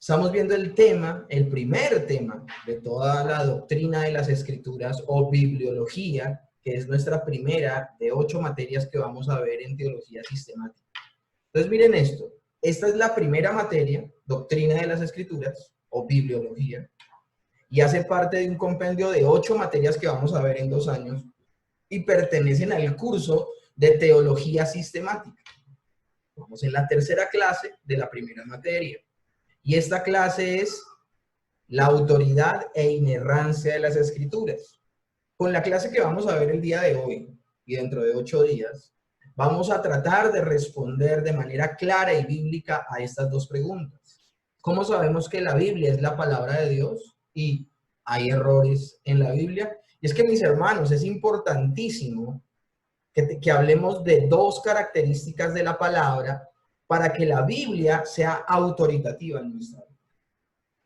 Estamos viendo el tema, el primer tema de toda la doctrina de las Escrituras o bibliología, que es nuestra primera de 8 materias que vamos a ver en teología sistemática. Entonces miren esto, esta es la primera materia, doctrina de las Escrituras o bibliología, y hace parte de un compendio de 8 materias que vamos a ver en 2 años y pertenecen al curso de teología sistemática. Vamos en la tercera clase de la primera materia. Y esta clase es la autoridad e inerrancia de las Escrituras. Con la clase que vamos a ver el día de hoy y dentro de 8 días, vamos a tratar de responder de manera clara y bíblica a estas 2 preguntas. ¿Cómo sabemos que la Biblia es la palabra de Dios y hay errores en la Biblia? Y es que, mis hermanos, es importantísimo que hablemos de 2 características de la palabra para que la Biblia sea autoritativa en nuestra vida.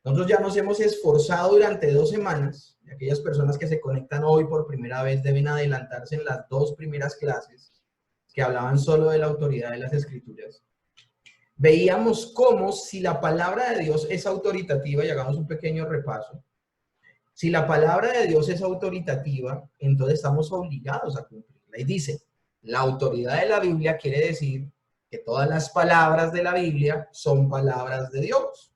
Nosotros ya nos hemos esforzado durante 2 semanas, y aquellas personas que se conectan hoy por primera vez deben adelantarse en las 2 primeras clases que hablaban solo de la autoridad de las Escrituras. Veíamos cómo si la palabra de Dios es autoritativa, y hagamos un pequeño repaso, si la palabra de Dios es autoritativa, entonces estamos obligados a cumplirla. Y dice, la autoridad de la Biblia quiere decir que todas las palabras de la Biblia son palabras de Dios.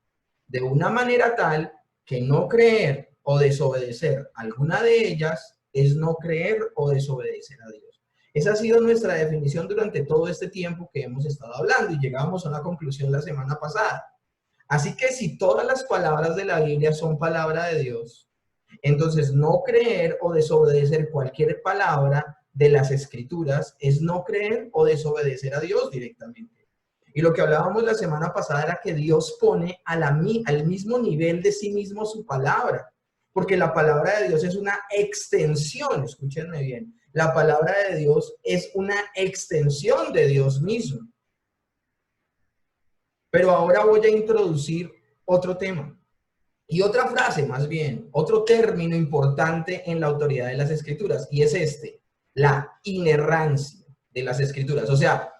De una manera tal que no creer o desobedecer alguna de ellas es no creer o desobedecer a Dios. Esa ha sido nuestra definición durante todo este tiempo que hemos estado hablando y llegamos a una conclusión la semana pasada. Así que si todas las palabras de la Biblia son palabra de Dios, entonces no creer o desobedecer cualquier palabra de las Escrituras es no creer o desobedecer a Dios directamente. Y lo que hablábamos la semana pasada era que Dios pone al mismo nivel de sí mismo su palabra, porque la palabra de Dios es una extensión, escúchenme bien, la palabra de Dios es una extensión de Dios mismo. Pero ahora voy a introducir otro tema. Y otra frase, más bien, otro término importante en la autoridad de las Escrituras, y es la inerrancia de las Escrituras. O sea,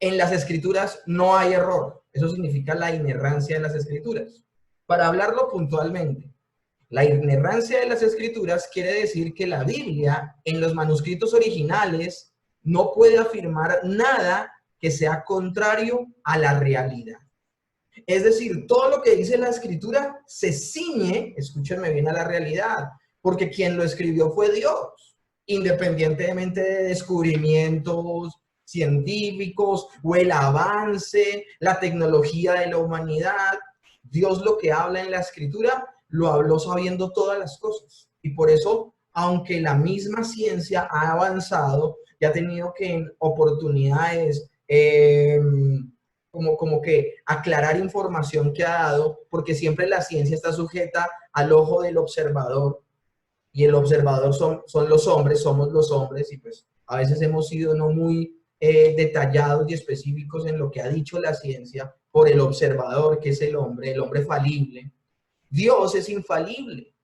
en las Escrituras no hay error. Eso significa la inerrancia de las Escrituras. Para hablarlo puntualmente, la inerrancia de las Escrituras quiere decir que la Biblia, en los manuscritos originales, no puede afirmar nada que sea contrario a la realidad. Es decir, todo lo que dice la Escritura se ciñe, escúchenme bien, a la realidad, porque quien lo escribió fue Dios, independientemente de descubrimientos científicos o el avance, la tecnología de la humanidad. Dios lo que habla en la Escritura, lo habló sabiendo todas las cosas. Y por eso, aunque la misma ciencia ha avanzado y ha tenido que en oportunidades como que aclarar información que ha dado, porque siempre la ciencia está sujeta al ojo del observador, y el observador son los hombres, somos los hombres, y pues a veces hemos sido no muy detallados y específicos en lo que ha dicho la ciencia por el observador, que es el hombre falible. Dios es infalible.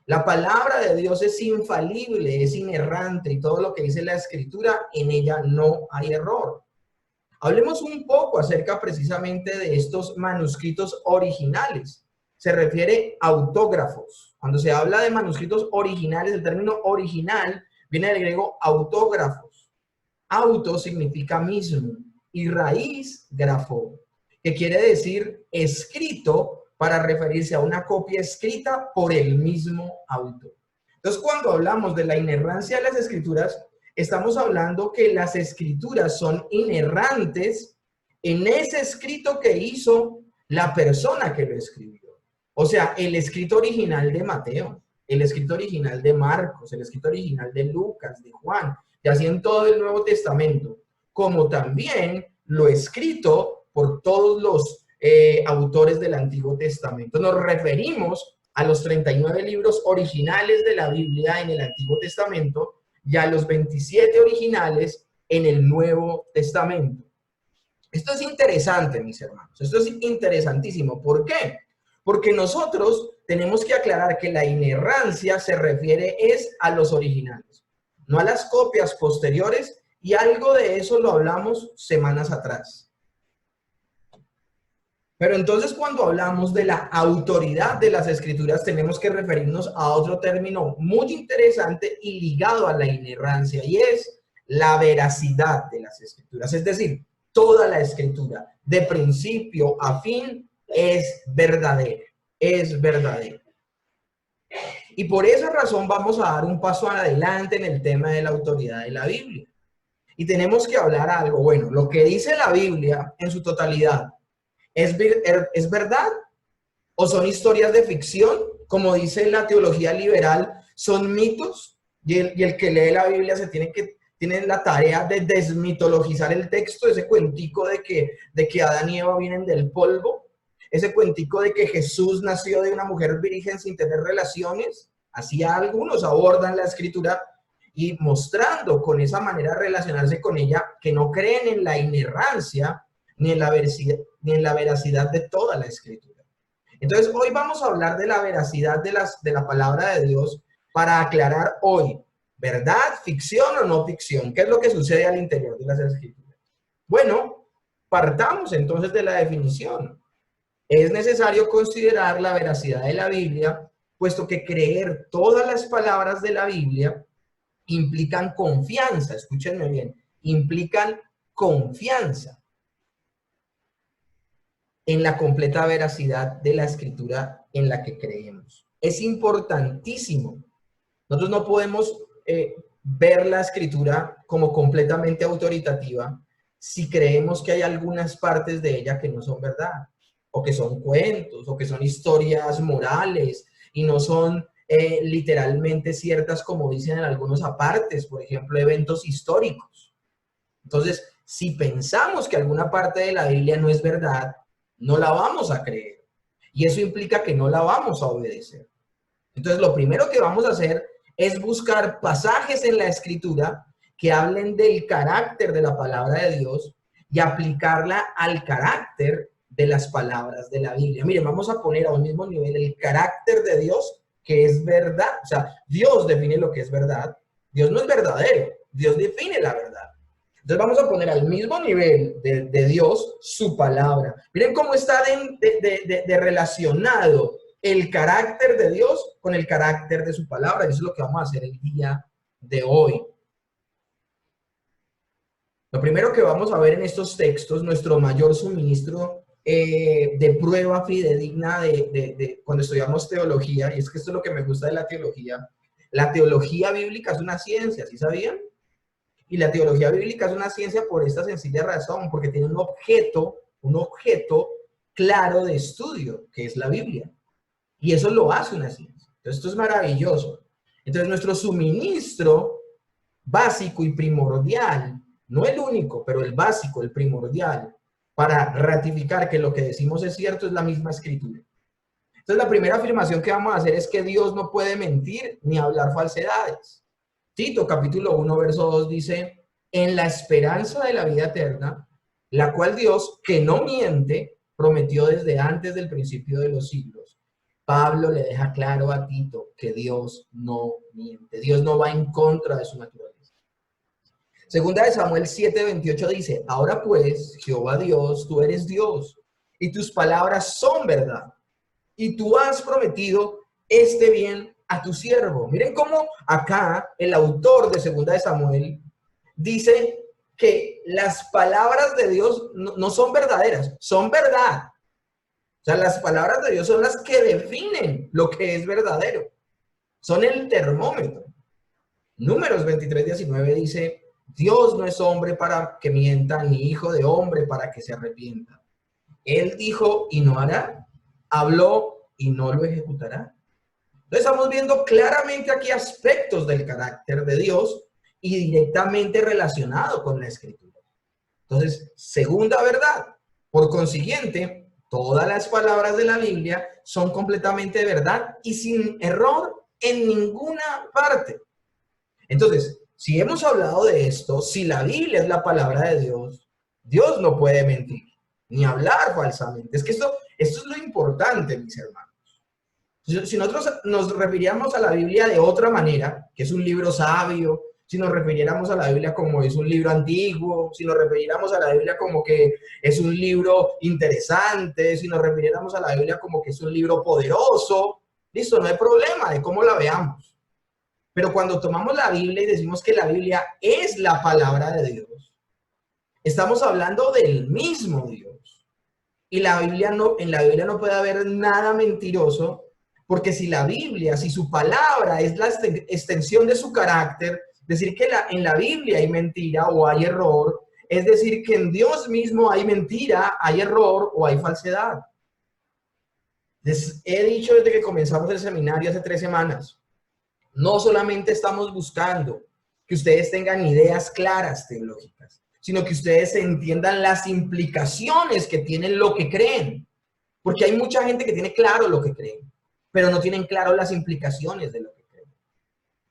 La palabra de Dios es infalible, es inerrante, y todo lo que dice la Escritura, en ella no hay error. Hablemos un poco acerca precisamente de estos manuscritos originales. Se refiere a autógrafos. Cuando se habla de manuscritos originales, el término original viene del griego autógrafos. Auto significa mismo y raíz grafo, que quiere decir escrito para referirse a una copia escrita por el mismo autor. Entonces, cuando hablamos de la inerrancia de las Escrituras, estamos hablando que las Escrituras son inerrantes en ese escrito que hizo la persona que lo escribió. O sea, el escrito original de Mateo, el escrito original de Marcos, el escrito original de Lucas, de Juan, y así en todo el Nuevo Testamento, como también lo escrito por todos los autores del Antiguo Testamento. Nos referimos a los 39 libros originales de la Biblia en el Antiguo Testamento, y a los 27 originales en el Nuevo Testamento. Esto es interesante, mis hermanos. Esto es interesantísimo. ¿Por qué? Porque nosotros tenemos que aclarar que la inerrancia se refiere a los originales, no a las copias posteriores, y algo de eso lo hablamos semanas atrás. Pero entonces cuando hablamos de la autoridad de las escrituras tenemos que referirnos a otro término muy interesante y ligado a la inerrancia, y es la veracidad de las escrituras. Es decir, toda la escritura, de principio a fin, es verdadera, es verdadera. Y por esa razón vamos a dar un paso adelante en el tema de la autoridad de la Biblia. Y tenemos que hablar algo, bueno, lo que dice la Biblia en su totalidad, ¿es verdad? ¿O son historias de ficción? Como dice la teología liberal, ¿son mitos? Y el que lee la Biblia tiene la tarea de desmitologizar el texto, ese cuentico de que Adán y Eva vienen del polvo, ese cuentico de que Jesús nació de una mujer virgen sin tener relaciones. Así algunos abordan la escritura y mostrando con esa manera de relacionarse con ella que no creen en la inerrancia ni en la veracidad de toda la escritura. Entonces, hoy vamos a hablar de la veracidad de la palabra de Dios para aclarar hoy, ¿verdad, ficción o no ficción? ¿Qué es lo que sucede al interior de las escrituras? Bueno, partamos entonces de la definición. Es necesario considerar la veracidad de la Biblia, puesto que creer todas las palabras de la Biblia implican confianza, escúchenme bien, implican confianza en la completa veracidad de la escritura en la que creemos. Es importantísimo. Nosotros no podemos ver la escritura como completamente autoritativa si creemos que hay algunas partes de ella que no son verdad, o que son cuentos, o que son historias morales, y no son literalmente ciertas como dicen en algunos apartes, por ejemplo, eventos históricos. Entonces, si pensamos que alguna parte de la Biblia no es verdad, no la vamos a creer. Y eso implica que no la vamos a obedecer. Entonces, lo primero que vamos a hacer es buscar pasajes en la Escritura que hablen del carácter de la palabra de Dios y aplicarla al carácter de las palabras de la Biblia. Miren, vamos a poner a un mismo nivel el carácter de Dios, que es verdad. O sea, Dios define lo que es verdad. Dios no es verdadero. Dios define la verdad. Entonces vamos a poner al mismo nivel de Dios su palabra. Miren cómo está de relacionado el carácter de Dios con el carácter de su palabra. Y eso es lo que vamos a hacer el día de hoy. Lo primero que vamos a ver en estos textos, nuestro mayor suministro de prueba fidedigna cuando estudiamos teología, y es que esto es lo que me gusta de la teología bíblica es una ciencia, ¿sí sabían? Y la teología bíblica es una ciencia por esta sencilla razón, porque tiene un objeto claro de estudio, que es la Biblia. Y eso lo hace una ciencia. Entonces, esto es maravilloso. Entonces, nuestro suministro básico y primordial, no el único, pero el básico, el primordial, para ratificar que lo que decimos es cierto, es la misma escritura. Entonces, la primera afirmación que vamos a hacer es que Dios no puede mentir ni hablar falsedades. Tito, capítulo 1, verso 2 dice, en la esperanza de la vida eterna, la cual Dios, que no miente, prometió desde antes del principio de los siglos. Pablo le deja claro a Tito que Dios no miente. Dios no va en contra de su naturaleza. Segunda de Samuel 7:28 dice, ahora pues, Jehová Dios, tú eres Dios, y tus palabras son verdad, y tú has prometido este bien a tu siervo. Miren cómo acá el autor de Segunda de Samuel dice que las palabras de Dios no son verdaderas, son verdad. O sea, las palabras de Dios son las que definen lo que es verdadero. Son el termómetro. Números 23:19 dice, Dios no es hombre para que mienta, ni hijo de hombre para que se arrepienta. Él dijo y no hará, habló y no lo ejecutará. Entonces estamos viendo claramente aquí aspectos del carácter de Dios y directamente relacionado con la escritura. Entonces, segunda verdad. Por consiguiente, todas las palabras de la Biblia son completamente verdad y sin error en ninguna parte. Entonces, si hemos hablado de esto, si la Biblia es la palabra de Dios, Dios no puede mentir ni hablar falsamente. Es que esto es lo importante, mis hermanos. Si nosotros nos refiriéramos a la Biblia de otra manera, que es un libro sabio, si nos refiriéramos a la Biblia como es un libro antiguo, si nos refiriéramos a la Biblia como que es un libro interesante, si nos refiriéramos a la Biblia como que es un libro poderoso, listo, no hay problema de cómo la veamos. Pero cuando tomamos la Biblia y decimos que la Biblia es la palabra de Dios, estamos hablando del mismo Dios. Y la Biblia no, en la Biblia no puede haber nada mentiroso, porque si la Biblia, si su palabra es la extensión de su carácter, decir que en la Biblia hay mentira o hay error, es decir que en Dios mismo hay mentira, hay error o hay falsedad. Les he dicho desde que comenzamos el seminario hace 3 semanas, no solamente estamos buscando que ustedes tengan ideas claras teológicas, sino que ustedes entiendan las implicaciones que tienen lo que creen. Porque hay mucha gente que tiene claro lo que creen, pero no tienen claro las implicaciones de lo que creen.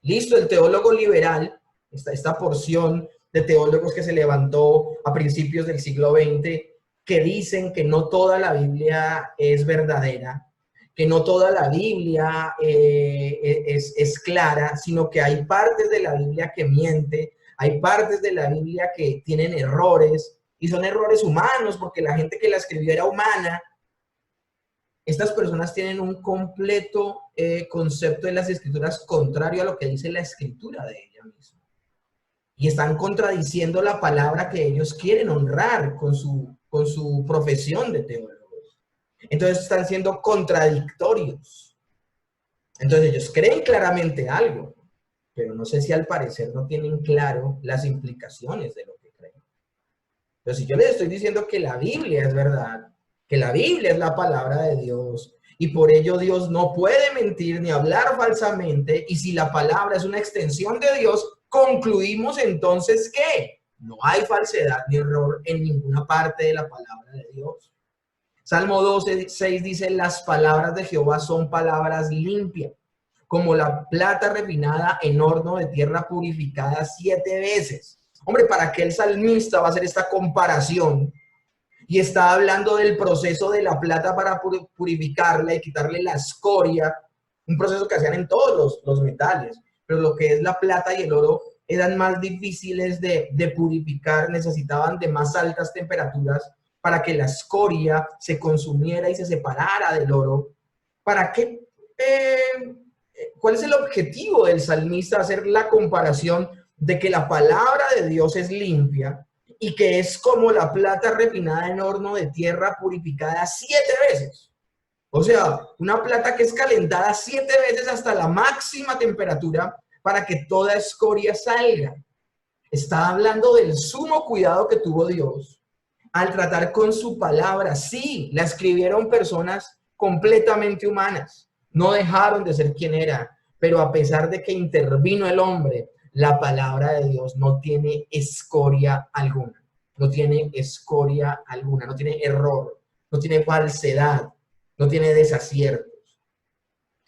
Listo, el teólogo liberal, esta porción de teólogos que se levantó a principios del siglo XX, que dicen que no toda la Biblia es verdadera, que no toda la Biblia es clara, sino que hay partes de la Biblia que miente, hay partes de la Biblia que tienen errores, y son errores humanos, porque la gente que la escribió era humana. Estas personas tienen un completo concepto de las escrituras contrario a lo que dice la escritura de ella misma. Y están contradiciendo la palabra que ellos quieren honrar con su profesión de teólogos. Entonces están siendo contradictorios. Entonces ellos creen claramente algo, pero no sé si al parecer no tienen claro las implicaciones de lo que creen. Pero si yo les estoy diciendo que la Biblia es verdad, que la Biblia es la palabra de Dios, y por ello Dios no puede mentir ni hablar falsamente, y si la palabra es una extensión de Dios, concluimos entonces que no hay falsedad ni error en ninguna parte de la palabra de Dios. Salmo 12:6 dice, las palabras de Jehová son palabras limpias, como la plata refinada en horno de tierra purificada 7 veces. Hombre, ¿para qué el salmista va a hacer esta comparación? Y está hablando del proceso de la plata para purificarla y quitarle la escoria, un proceso que hacían en todos los metales, pero lo que es la plata y el oro eran más difíciles de purificar, necesitaban de más altas temperaturas para que la escoria se consumiera y se separara del oro. ¿Para qué? ¿Cuál es el objetivo del salmista? Hacer la comparación de que la palabra de Dios es limpia y que es como la plata refinada en horno de tierra purificada 7 veces. O sea, una plata que es calentada 7 veces hasta la máxima temperatura para que toda escoria salga. Está hablando del sumo cuidado que tuvo Dios al tratar con su palabra. Sí, la escribieron personas completamente humanas. No dejaron de ser quien era, pero a pesar de que intervino el hombre, la palabra de Dios no tiene escoria alguna. No tiene escoria alguna, no tiene error, no tiene falsedad, no tiene desaciertos.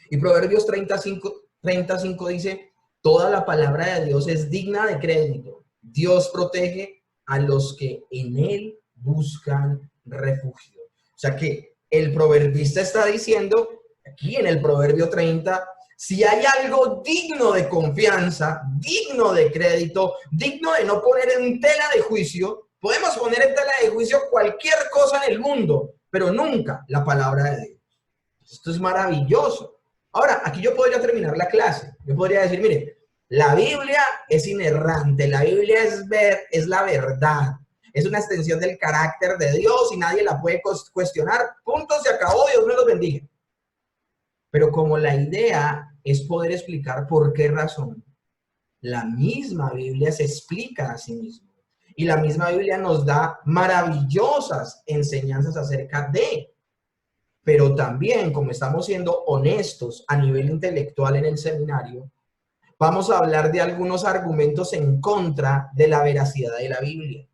Y Proverbios 35 dice, toda la palabra de Dios es digna de crédito. Dios protege a los que en él buscan refugio. O sea que el proverbista está diciendo, aquí en el Proverbio 30, si hay algo digno de confianza, digno de crédito, digno de no poner en tela de juicio, podemos poner en tela de juicio cualquier cosa en el mundo, pero nunca la palabra de Dios. Esto es maravilloso. Ahora, aquí yo podría terminar la clase. Yo podría decir, mire, la Biblia es inerrante, la Biblia es la verdad. Es una extensión del carácter de Dios y nadie la puede cuestionar. Punto, se acabó, Dios me los bendiga. Pero como la idea es poder explicar por qué razón, la misma Biblia se explica a sí misma. Y la misma Biblia nos da maravillosas enseñanzas acerca de. Pero también, como estamos siendo honestos a nivel intelectual en el seminario, vamos a hablar de algunos argumentos en contra de la veracidad de la Biblia.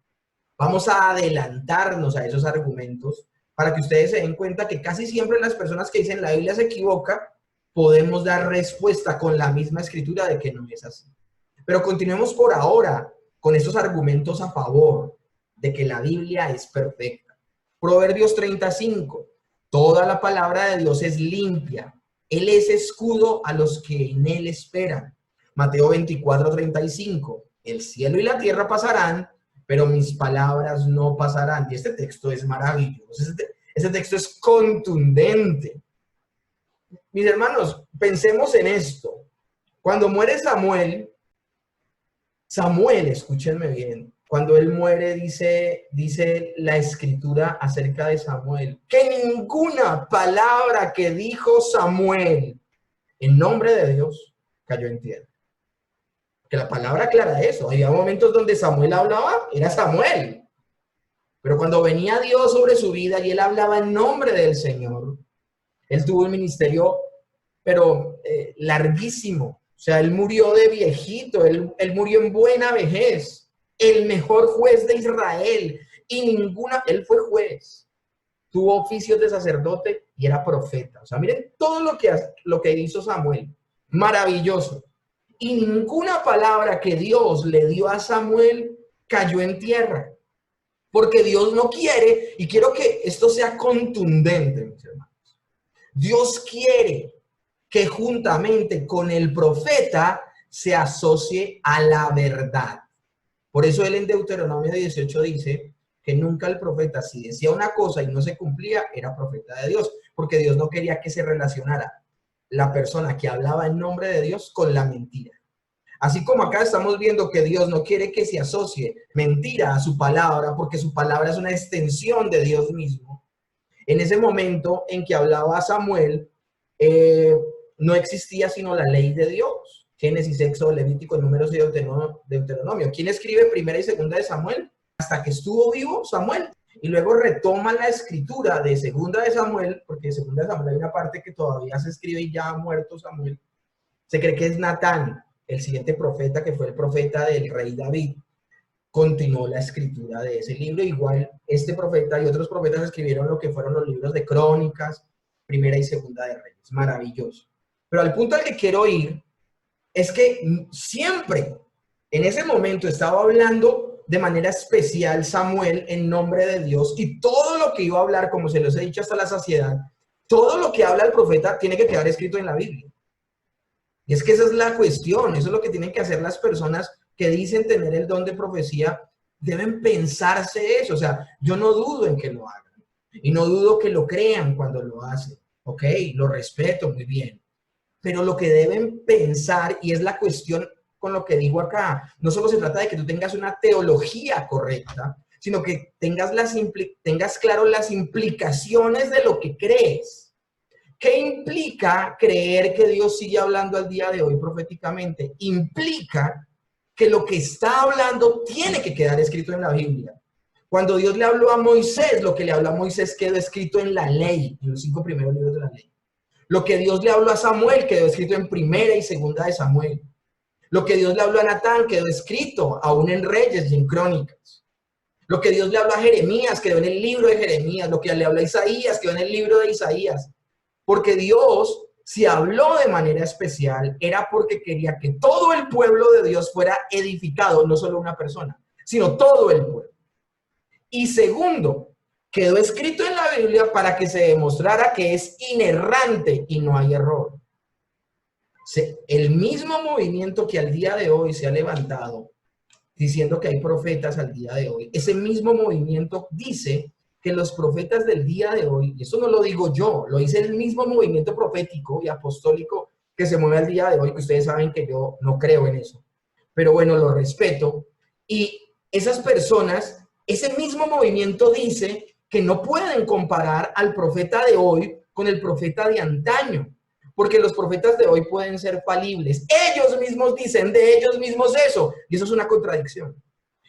Vamos a adelantarnos a esos argumentos para que ustedes se den cuenta que casi siempre las personas que dicen la Biblia se equivoca, podemos dar respuesta con la misma escritura de que no es así. Pero continuemos por ahora con estos argumentos a favor de que la Biblia es perfecta. Proverbios 35. Toda la palabra de Dios es limpia. Él es escudo a los que en él esperan, Mateo 24:35. El cielo y la tierra pasarán, pero mis palabras no pasarán. Y este texto es maravilloso. Este texto es contundente. Mis hermanos, pensemos en esto. Cuando muere Samuel, escúchenme bien, cuando él muere, dice la escritura acerca de Samuel, que ninguna palabra que dijo Samuel en nombre de Dios cayó en tierra. Que la palabra aclara eso. Había momentos donde Samuel hablaba, era Samuel. Pero cuando venía Dios sobre su vida y él hablaba en nombre del Señor, él tuvo un ministerio, pero larguísimo. O sea, él murió de viejito, él murió en buena vejez, el mejor juez de Israel. Y él fue juez, tuvo oficios de sacerdote y era profeta. O sea, miren todo lo que hizo Samuel, maravilloso. Y ninguna palabra que Dios le dio a Samuel cayó en tierra. Porque Dios no quiere, y quiero que esto sea contundente, mis hermanos. Dios quiere que juntamente con el profeta se asocie a la verdad. Por eso él en Deuteronomio 18 dice que nunca el profeta, si decía una cosa y no se cumplía, era profeta de Dios, porque Dios no quería que se relacionara la persona que hablaba en nombre de Dios con la mentira. Así como acá estamos viendo que Dios no quiere que se asocie mentira a su palabra, porque su palabra es una extensión de Dios mismo. En ese momento en que hablaba Samuel, no existía sino la ley de Dios. Génesis, Éxodo, Levítico, Números y Deuteronomio. ¿Quién escribe primera y segunda de Samuel? Hasta que estuvo vivo Samuel. Y luego retoma la escritura de segunda de Samuel, porque de segunda de Samuel hay una parte que todavía se escribe y ya ha muerto Samuel. Se cree que es Natán, el siguiente profeta, que fue el profeta del rey David. Continuó la escritura de ese libro. Igual este profeta y otros profetas escribieron lo que fueron los libros de Crónicas, Primera y Segunda de Reyes. Maravilloso. Pero al punto al que quiero ir es que siempre en ese momento estaba hablando de manera especial Samuel en nombre de Dios, y todo lo que iba a hablar, como se los he dicho hasta la saciedad, todo lo que habla el profeta tiene que quedar escrito en la Biblia. Y es que esa es la cuestión, eso es lo que tienen que hacer las personas que dicen tener el don de profecía, deben pensarse eso. O sea, yo no dudo en que lo hagan y no dudo que lo crean cuando lo hacen, ok, lo respeto muy bien, pero lo que deben pensar, y es la cuestión con lo que digo acá, no solo se trata de que tú tengas una teología correcta, sino que tengas claro las implicaciones de lo que crees. ¿Qué implica creer que Dios sigue hablando al día de hoy proféticamente? Implica que lo que está hablando tiene que quedar escrito en la Biblia. Cuando Dios le habló a Moisés, lo que le habló a Moisés quedó escrito en la ley, en los 5 primeros libros de la ley. Lo que Dios le habló a Samuel quedó escrito en Primera y Segunda de Samuel. Lo que Dios le habló a Natán quedó escrito aún en Reyes y en Crónicas. Lo que Dios le habló a Jeremías quedó en el libro de Jeremías. Lo que le habló a Isaías quedó en el libro de Isaías. Porque Dios, si habló de manera especial, era porque quería que todo el pueblo de Dios fuera edificado, no solo una persona, sino todo el pueblo. Y segundo, quedó escrito en la Biblia para que se demostrara que es inerrante y no hay error. El mismo movimiento que al día de hoy se ha levantado diciendo que hay profetas al día de hoy, ese mismo movimiento dice que los profetas del día de hoy, y eso no lo digo yo, lo dice el mismo movimiento profético y apostólico que se mueve al día de hoy, que ustedes saben que yo no creo en eso, pero bueno, lo respeto. Y esas personas, ese mismo movimiento dice que no pueden comparar al profeta de hoy con el profeta de antaño, porque los profetas de hoy pueden ser falibles. Ellos mismos dicen de ellos mismos eso, y eso es una contradicción.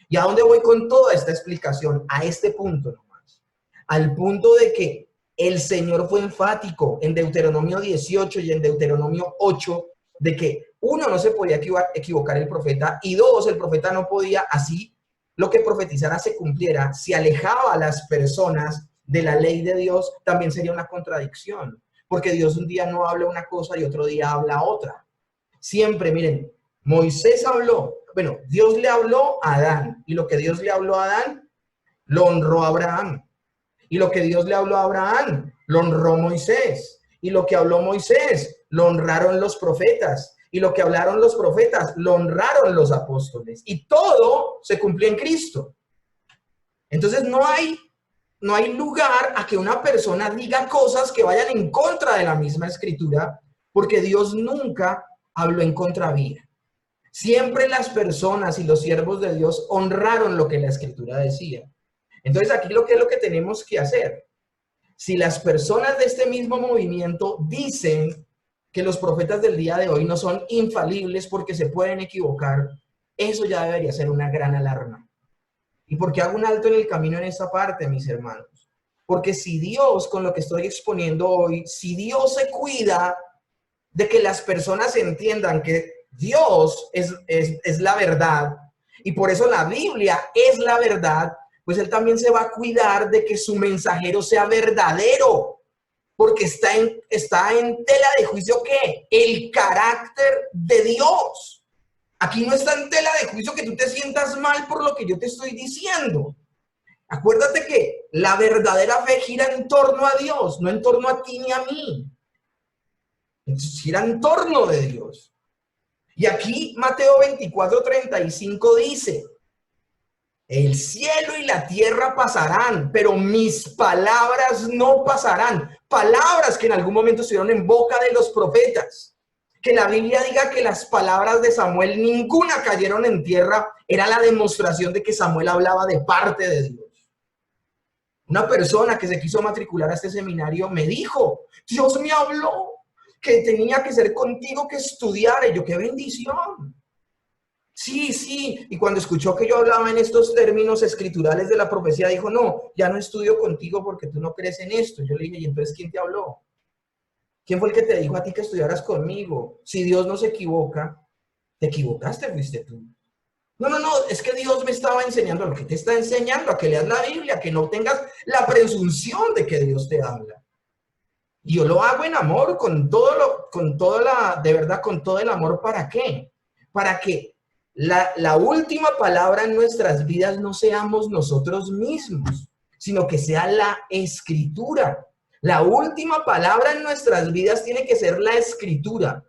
¿Y a dónde voy con toda esta explicación? A este punto nomás. Al punto de que el Señor fue enfático en Deuteronomio 18 y en Deuteronomio 8 de que uno, no se podía equivocar el profeta, y dos, el profeta no podía, así lo que profetizara se cumpliera, si alejaba a las personas de la ley de Dios, también sería una contradicción, porque Dios un día no habla una cosa y otro día habla otra. Siempre, miren, Moisés habló, bueno, Dios le habló a Adán, y lo que Dios le habló a Adán, lo honró a Abraham. Y lo que Dios le habló a Abraham, lo honró Moisés. Y lo que habló Moisés, lo honraron los profetas. y lo que hablaron los profetas, lo honraron los apóstoles. Y todo se cumplió en Cristo. Entonces no hay lugar a que una persona diga cosas que vayan en contra de la misma escritura, porque Dios nunca habló en contravía. Siempre las personas y los siervos de Dios honraron lo que la escritura decía. Entonces aquí ¿qué es lo que tenemos que hacer? Si las personas de este mismo movimiento dicen que los profetas del día de hoy no son infalibles porque se pueden equivocar, eso ya debería ser una gran alarma. ¿Y por qué hago un alto en el camino en esta parte, mis hermanos? Porque si Dios, con lo que estoy exponiendo hoy, si Dios se cuida de que las personas entiendan que Dios es la verdad, y por eso la Biblia es la verdad, pues Él también se va a cuidar de que su mensajero sea verdadero, porque está en tela de juicio, ¿qué? El carácter de Dios. Aquí no está en tela de juicio que tú te sientas mal por lo que yo te estoy diciendo. Acuérdate que la verdadera fe gira en torno a Dios, no en torno a ti ni a mí. Entonces, gira en torno de Dios. Y aquí Mateo 24:35 dice: el cielo y la tierra pasarán, pero mis palabras no pasarán. Palabras que en algún momento estuvieron en boca de los profetas. Que la Biblia diga que las palabras de Samuel ninguna cayeron en tierra, era la demostración de que Samuel hablaba de parte de Dios. Una persona que se quiso matricular a este seminario me dijo: Dios me habló que tenía que ser contigo que estudiara. Y yo, qué bendición. Sí, y cuando escuchó que yo hablaba en estos términos escriturales de la profecía, dijo: no, ya no estudio contigo porque tú no crees en esto. Yo le dije: ¿y entonces quién te habló? ¿Quién fue el que te dijo a ti que estudiaras conmigo? Si Dios no se equivoca, te equivocaste, fuiste tú. No, es que Dios me estaba enseñando. Lo que te está enseñando, a que leas la Biblia, que no tengas la presunción de que Dios te habla. Y yo lo hago en amor, de verdad, con todo el amor. ¿Para qué? Para que la última palabra en nuestras vidas no seamos nosotros mismos, sino que sea la Escritura. La última palabra en nuestras vidas tiene que ser la Escritura.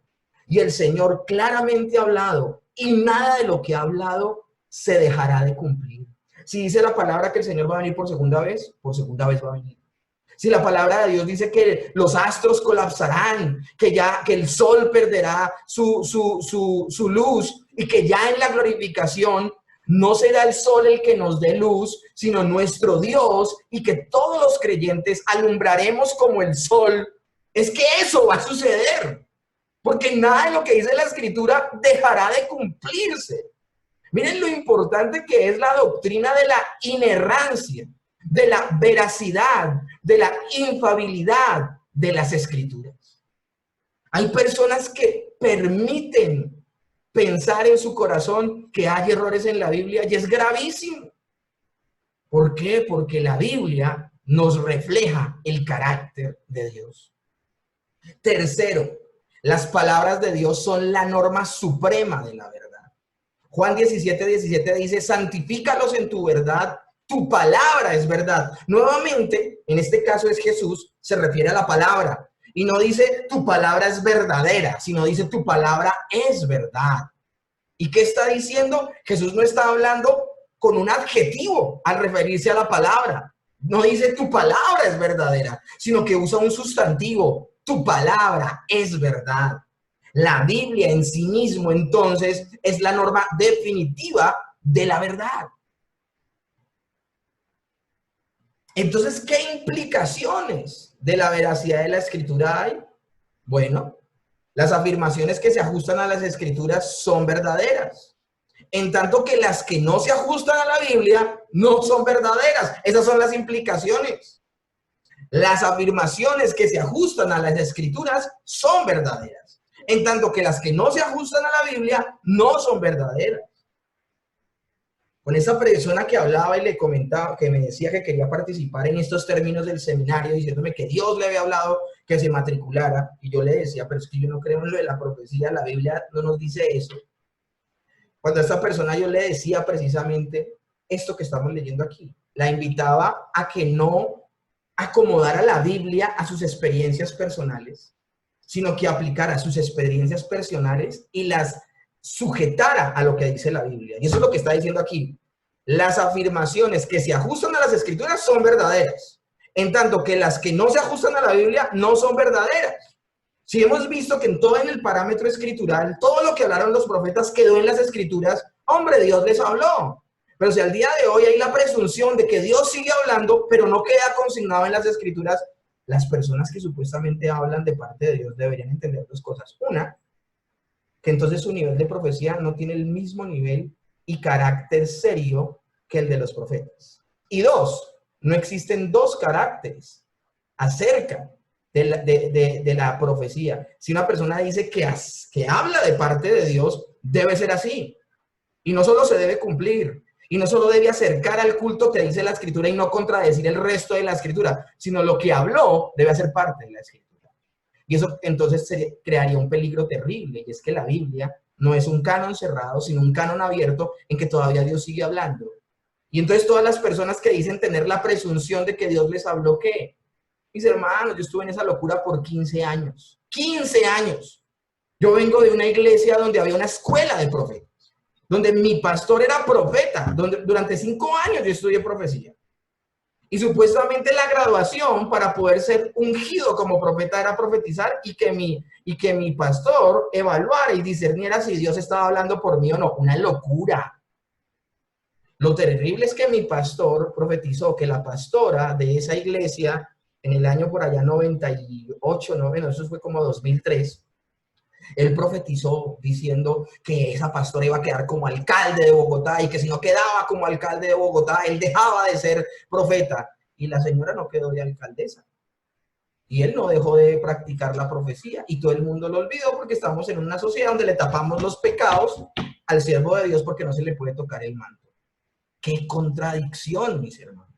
Y el Señor claramente ha hablado, y nada de lo que ha hablado se dejará de cumplir. Si dice la palabra que el Señor va a venir por segunda vez va a venir. Si la palabra de Dios dice que los astros colapsarán, que el sol perderá su luz, y que ya en la glorificación no será el sol el que nos dé luz, sino nuestro Dios, y que todos los creyentes alumbraremos como el sol, es que eso va a suceder, porque nada de lo que dice la Escritura dejará de cumplirse. Miren lo importante que es la doctrina de la inerrancia, de la veracidad, de la infalibilidad de las Escrituras. Hay personas que permiten pensar en su corazón que hay errores en la Biblia, y es gravísimo. ¿Por qué? Porque la Biblia nos refleja el carácter de Dios. Tercero, las palabras de Dios son la norma suprema de la verdad. Juan 17:17 dice: santifícalos en tu verdad, tu palabra es verdad. Nuevamente, en este caso es Jesús, se refiere a la palabra. Y no dice tu palabra es verdadera, sino dice tu palabra es verdad. ¿Y qué está diciendo? Jesús no está hablando con un adjetivo al referirse a la palabra. No dice tu palabra es verdadera, sino que usa un sustantivo. Tu palabra es verdad. La Biblia en sí mismo, entonces, es la norma definitiva de la verdad. Entonces, ¿qué implicaciones de la veracidad de la Escritura hay? Bueno, las afirmaciones que se ajustan a las Escrituras son verdaderas, en tanto que las que no se ajustan a la Biblia no son verdaderas. Esas son las implicaciones. Las afirmaciones que se ajustan a las Escrituras son verdaderas, en tanto que las que no se ajustan a la Biblia no son verdaderas. Con esa persona que hablaba y le comentaba, que me decía que quería participar en estos términos del seminario, diciéndome que Dios le había hablado que se matriculara, y yo le decía: pero es que yo no creo en lo de la profecía, la Biblia no nos dice eso. Cuando a esta persona yo le decía precisamente esto que estamos leyendo aquí, la invitaba a que no acomodara la Biblia a sus experiencias personales, sino que aplicara sus experiencias personales y las sujetara a lo que dice la Biblia. Y eso es lo que está diciendo aquí. Las afirmaciones que se ajustan a las Escrituras son verdaderas, en tanto que las que no se ajustan a la Biblia no son verdaderas. Si hemos visto que en el parámetro escritural, todo lo que hablaron los profetas quedó en las Escrituras, hombre, Dios les habló. Pero si al día de hoy hay la presunción de que Dios sigue hablando, pero no queda consignado en las Escrituras, las personas que supuestamente hablan de parte de Dios deberían entender dos cosas. Una, que entonces su nivel de profecía no tiene el mismo nivel y carácter serio que el de los profetas. Y dos, no existen dos caracteres acerca de la profecía. Si una persona dice que habla de parte de Dios, debe ser así. Y no solo se debe cumplir, y no solo debe acercar al culto que dice la Escritura y no contradecir el resto de la Escritura, sino lo que habló debe hacer parte de la Escritura. Y eso entonces crearía un peligro terrible, y es que la Biblia no es un canon cerrado, sino un canon abierto en que todavía Dios sigue hablando. Y entonces todas las personas que dicen tener la presunción de que Dios les habló, ¿qué? Mis hermanos, yo estuve en esa locura por 15 años. 15 años. Yo vengo de una iglesia donde había una escuela de profetas, donde mi pastor era profeta, donde durante 5 años yo estudié profecía. Y supuestamente la graduación para poder ser ungido como profeta era profetizar y que mi pastor evaluara y discerniera si Dios estaba hablando por mí o no. Una locura. Lo terrible es que mi pastor profetizó que la pastora de esa iglesia en el año por allá 98, no, eso fue como 2003, él profetizó diciendo que esa pastora iba a quedar como alcalde de Bogotá y que si no quedaba como alcalde de Bogotá, él dejaba de ser profeta. Y la señora no quedó de alcaldesa. Y él no dejó de practicar la profecía y todo el mundo lo olvidó porque estamos en una sociedad donde le tapamos los pecados al siervo de Dios porque no se le puede tocar el manto. ¡Qué contradicción, mis hermanos!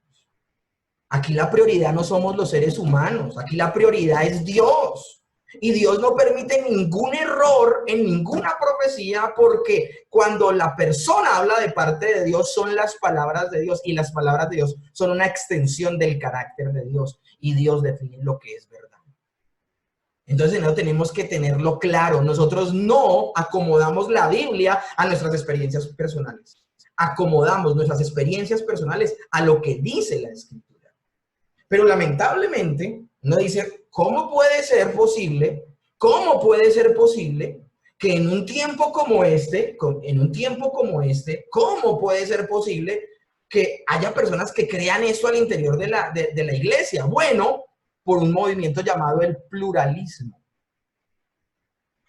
Aquí la prioridad no somos los seres humanos, aquí la prioridad es Dios. Y Dios no permite ningún error en ninguna profecía porque cuando la persona habla de parte de Dios son las palabras de Dios y las palabras de Dios son una extensión del carácter de Dios y Dios define lo que es verdad. Entonces no tenemos que tenerlo claro. Nosotros no acomodamos la Biblia a nuestras experiencias personales. Acomodamos nuestras experiencias personales a lo que dice la Escritura. Pero lamentablemente no dice, ¿cómo puede ser posible que en un tiempo como este, cómo puede ser posible que haya personas que crean eso al interior de la iglesia? Bueno, por un movimiento llamado el pluralismo.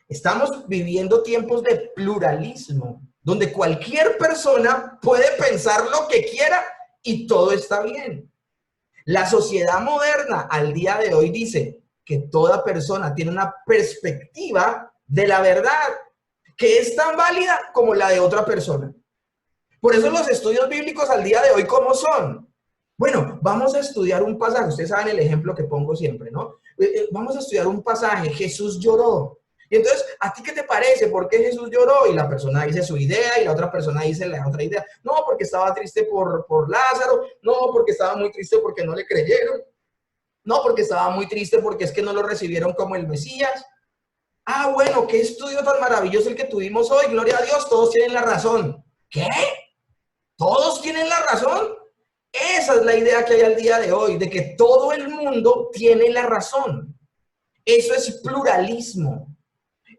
Estamos viviendo tiempos de pluralismo, donde cualquier persona puede pensar lo que quiera y todo está bien. La sociedad moderna al día de hoy dice que toda persona tiene una perspectiva de la verdad que es tan válida como la de otra persona. Por eso los estudios bíblicos al día de hoy, ¿cómo son? Bueno, vamos a estudiar un pasaje. Ustedes saben el ejemplo que pongo siempre, ¿no? Vamos a estudiar un pasaje. Jesús lloró. Y entonces, ¿a ti qué te parece? ¿Por qué Jesús lloró? Y la persona dice su idea y la otra persona dice la otra idea. No, porque estaba triste por Lázaro. No, porque estaba muy triste porque no le creyeron. No, porque estaba muy triste porque es que no lo recibieron como el Mesías. Ah, bueno, qué estudio tan maravilloso el que tuvimos hoy. Gloria a Dios, todos tienen la razón. ¿Qué? ¿Todos tienen la razón? Esa es la idea que hay al día de hoy, de que todo el mundo tiene la razón. Eso es pluralismo.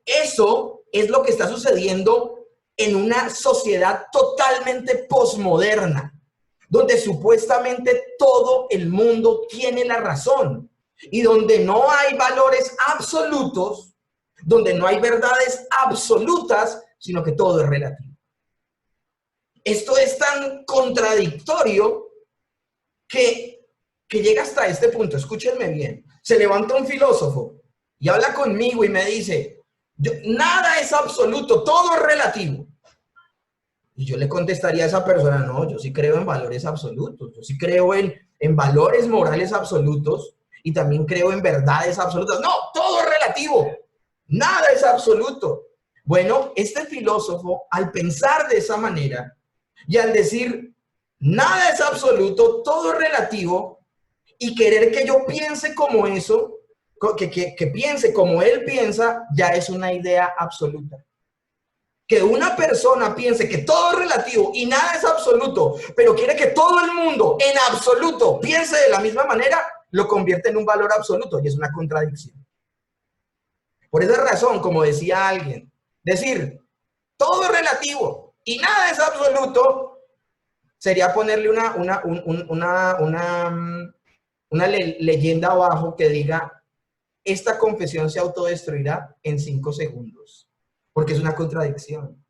Eso es lo que está sucediendo en una sociedad totalmente posmoderna, donde supuestamente todo el mundo tiene la razón y donde no hay valores absolutos, donde no hay verdades absolutas, sino que todo es relativo. Esto es tan contradictorio que llega hasta este punto. Escúchenme bien. Se levanta un filósofo y habla conmigo y me dice, nada es absoluto, todo es relativo. Y yo le contestaría a esa persona, no, yo sí creo en valores absolutos, yo sí creo en valores morales absolutos y también creo en verdades absolutas. No, todo es relativo, nada es absoluto. Bueno, este filósofo, al pensar de esa manera y al decir, nada es absoluto, todo es relativo, y querer que yo piense como eso, que piense como él piensa, ya es una idea absoluta. Que una persona piense que todo es relativo y nada es absoluto, pero quiere que todo el mundo en absoluto piense de la misma manera, lo convierte en un valor absoluto y es una contradicción. Por esa razón, como decía alguien, decir todo es relativo y nada es absoluto sería ponerle una leyenda abajo que diga: esta confesión se autodestruirá en 5 segundos, porque es una contradicción.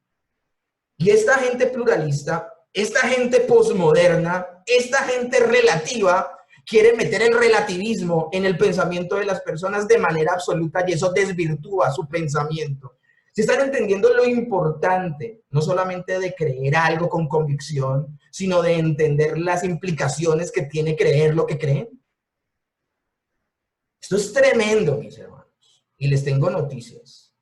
Y esta gente pluralista, esta gente posmoderna, esta gente relativa, quiere meter el relativismo en el pensamiento de las personas de manera absoluta y eso desvirtúa su pensamiento. Si están entendiendo lo importante, no solamente de creer algo con convicción, sino de entender las implicaciones que tiene creer lo que creen. Esto es tremendo, mis hermanos. Y les tengo noticias.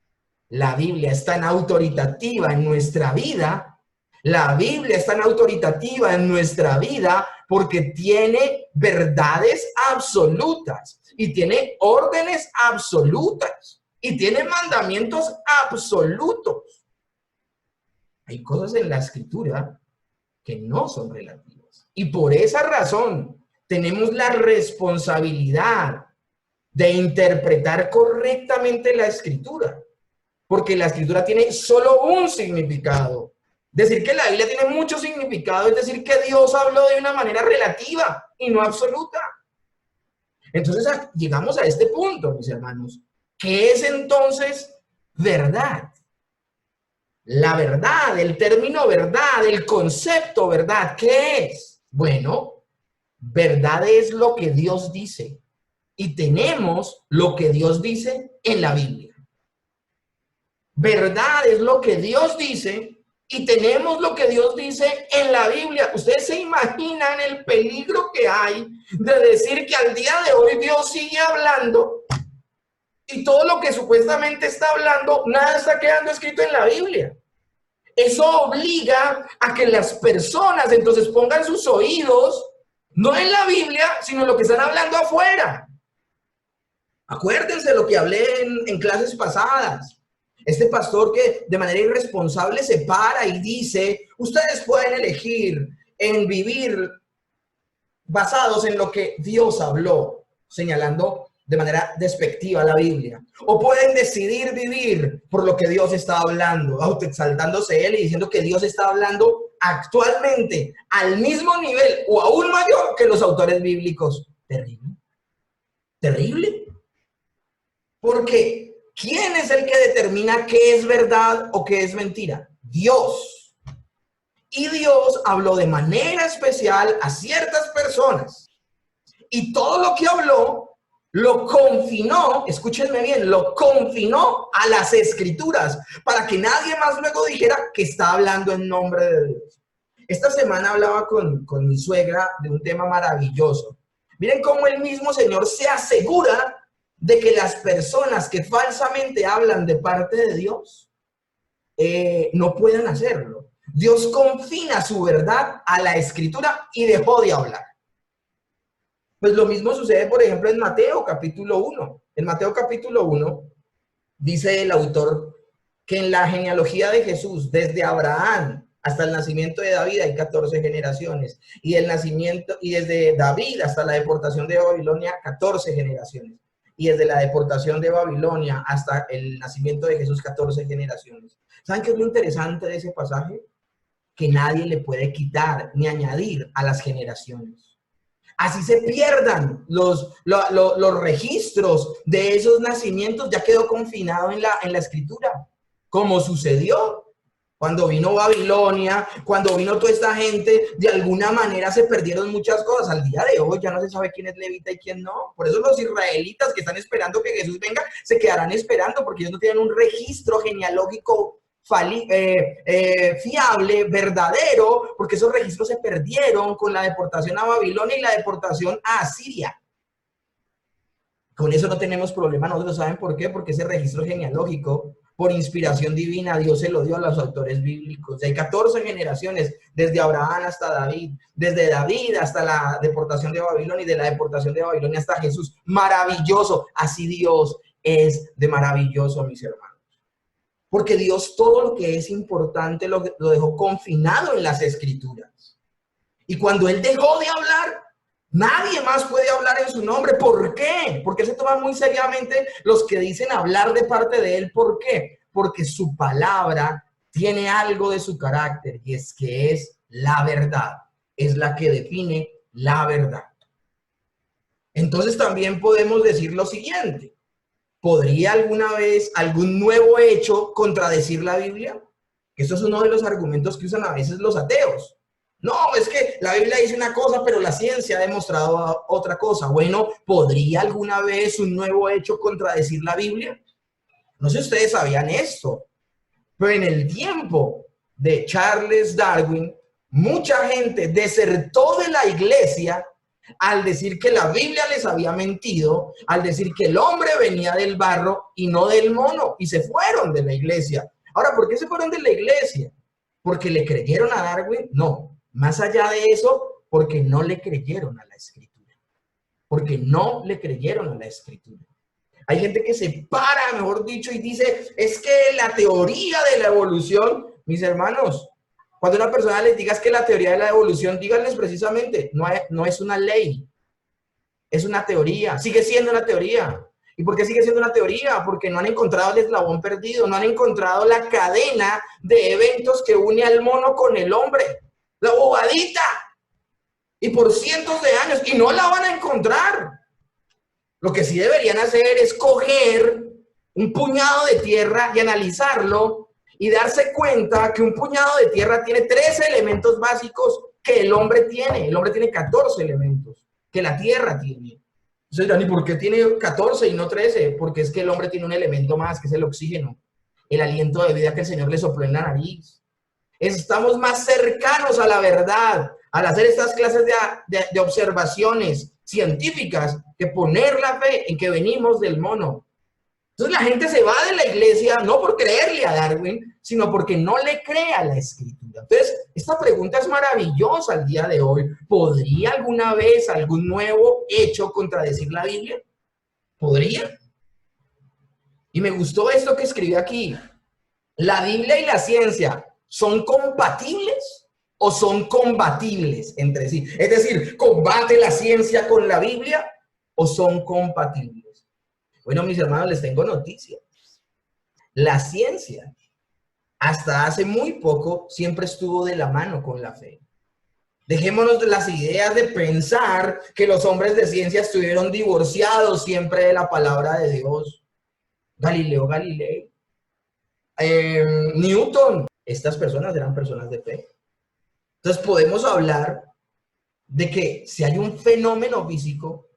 La Biblia es tan autoritativa en nuestra vida. La Biblia es tan autoritativa en nuestra vida porque tiene verdades absolutas y tiene órdenes absolutas y tiene mandamientos absolutos. Hay cosas en la Escritura que no son relativas. Y por esa razón tenemos la responsabilidad de interpretar correctamente la Escritura. Porque la Escritura tiene solo un significado. Decir que la Biblia tiene mucho significado es decir que Dios habló de una manera relativa y no absoluta. Entonces llegamos a este punto, mis hermanos. ¿Qué es entonces verdad? La verdad, el término verdad, el concepto verdad, ¿qué es? Bueno, verdad es lo que Dios dice. Y tenemos lo que Dios dice en la Biblia. Verdad es lo que Dios dice y tenemos lo que Dios dice en la Biblia. Ustedes se imaginan el peligro que hay de decir que al día de hoy Dios sigue hablando y todo lo que supuestamente está hablando, nada está quedando escrito en la Biblia. Eso obliga a que las personas entonces pongan sus oídos no en la Biblia, sino en lo que están hablando afuera. Acuérdense lo que hablé en clases pasadas. Este pastor que de manera irresponsable se para y dice: ustedes pueden elegir en vivir basados en lo que Dios habló, señalando de manera despectiva la Biblia. O pueden decidir vivir por lo que Dios está hablando, autoexaltándose él y diciendo que Dios está hablando actualmente al mismo nivel o aún mayor que los autores bíblicos. Terrible. Terrible. Porque ¿quién es el que determina qué es verdad o qué es mentira? Dios. Y Dios habló de manera especial a ciertas personas. Y todo lo que habló lo confinó, escúchenme bien, lo confinó a las Escrituras para que nadie más luego dijera que está hablando en nombre de Dios. Esta semana hablaba con mi suegra de un tema maravilloso. Miren cómo el mismo Señor se asegura de que las personas que falsamente hablan de parte de Dios no puedan hacerlo. Dios confina su verdad a la Escritura y dejó de hablar. Pues lo mismo sucede, por ejemplo, en Mateo capítulo 1. En Mateo capítulo 1 dice el autor que en la genealogía de Jesús, desde Abraham hasta el nacimiento de David hay 14 generaciones. Y desde David hasta la deportación de Babilonia, 14 generaciones. Y desde la deportación de Babilonia hasta el nacimiento de Jesús, 14 generaciones. ¿Saben qué es lo interesante de ese pasaje? Que nadie le puede quitar ni añadir a las generaciones. Así se pierdan los registros de esos nacimientos, ya quedó confinado en la Escritura. Como sucedió cuando vino Babilonia, cuando vino toda esta gente, de alguna manera se perdieron muchas cosas. Al día de hoy ya no se sabe quién es levita y quién no. Por eso los israelitas que están esperando que Jesús venga, se quedarán esperando porque ellos no tienen un registro genealógico fiable, verdadero, porque esos registros se perdieron con la deportación a Babilonia y la deportación a Asiria. Con eso no tenemos problema nosotros. ¿Saben por qué? Porque ese registro genealógico por inspiración divina, Dios se lo dio a los autores bíblicos. Hay 14 generaciones, desde Abraham hasta David, desde David hasta la deportación de Babilonia y de la deportación de Babilonia hasta Jesús. Maravilloso, así Dios es de maravilloso, mis hermanos. Porque Dios todo lo que es importante lo dejó confinado en las Escrituras. Y cuando Él dejó de hablar, nadie más puede hablar en su nombre. ¿Por qué? Porque se toman muy seriamente los que dicen hablar de parte de Él. ¿Por qué? Porque su palabra tiene algo de su carácter y es que es la verdad. Es la que define la verdad. Entonces también podemos decir lo siguiente. ¿Podría alguna vez algún nuevo hecho contradecir la Biblia? Eso es uno de los argumentos que usan a veces los ateos. No, es que la Biblia dice una cosa, pero la ciencia ha demostrado otra cosa. Bueno, ¿podría alguna vez un nuevo hecho contradecir la Biblia? No sé si ustedes sabían esto, pero en el tiempo de Charles Darwin, mucha gente desertó de la iglesia al decir que la Biblia les había mentido, al decir que el hombre venía del barro y no del mono, y se fueron de la iglesia. Ahora, ¿por qué se fueron de la iglesia? ¿Porque le creyeron a Darwin? No, más allá de eso, porque no le creyeron a la Escritura. Porque no le creyeron a la Escritura. Hay gente que se para, mejor dicho, y dice, es que la teoría de la evolución, mis hermanos, cuando una persona les diga que la teoría de la evolución, díganles precisamente, no es una ley, es una teoría, sigue siendo una teoría. ¿Y por qué sigue siendo una teoría? Porque no han encontrado el eslabón perdido, no han encontrado la cadena de eventos que une al mono con el hombre, la bobadita. Y por cientos de años, y no la van a encontrar. Lo que sí deberían hacer es coger un puñado de tierra y analizarlo y darse cuenta que un puñado de tierra tiene 13 elementos básicos que el hombre tiene. El hombre tiene 14 elementos que la tierra tiene. Entonces dirán, ¿y por qué tiene 14 y no 13? Porque es que el hombre tiene un elemento más, que es el oxígeno, el aliento de vida que el Señor le sopló en la nariz. Estamos más cercanos a la verdad al hacer estas clases de observaciones científicas que poner la fe en que venimos del mono. Entonces la gente se va de la iglesia no por creerle a Darwin, sino porque no le cree a la Escritura. Entonces, esta pregunta es maravillosa al día de hoy. ¿Podría alguna vez algún nuevo hecho contradecir la Biblia? ¿Podría? Y me gustó esto que escribí aquí. ¿La Biblia y la ciencia son compatibles o son combatibles entre sí? Es decir, ¿combate la ciencia con la Biblia o son compatibles? Bueno, mis hermanos, les tengo noticias. La ciencia, hasta hace muy poco, siempre estuvo de la mano con la fe. Dejémonos de las ideas de pensar que los hombres de ciencia estuvieron divorciados siempre de la palabra de Dios. Galileo Galilei, Newton, estas personas eran personas de fe. Entonces podemos hablar de que si hay un fenómeno físico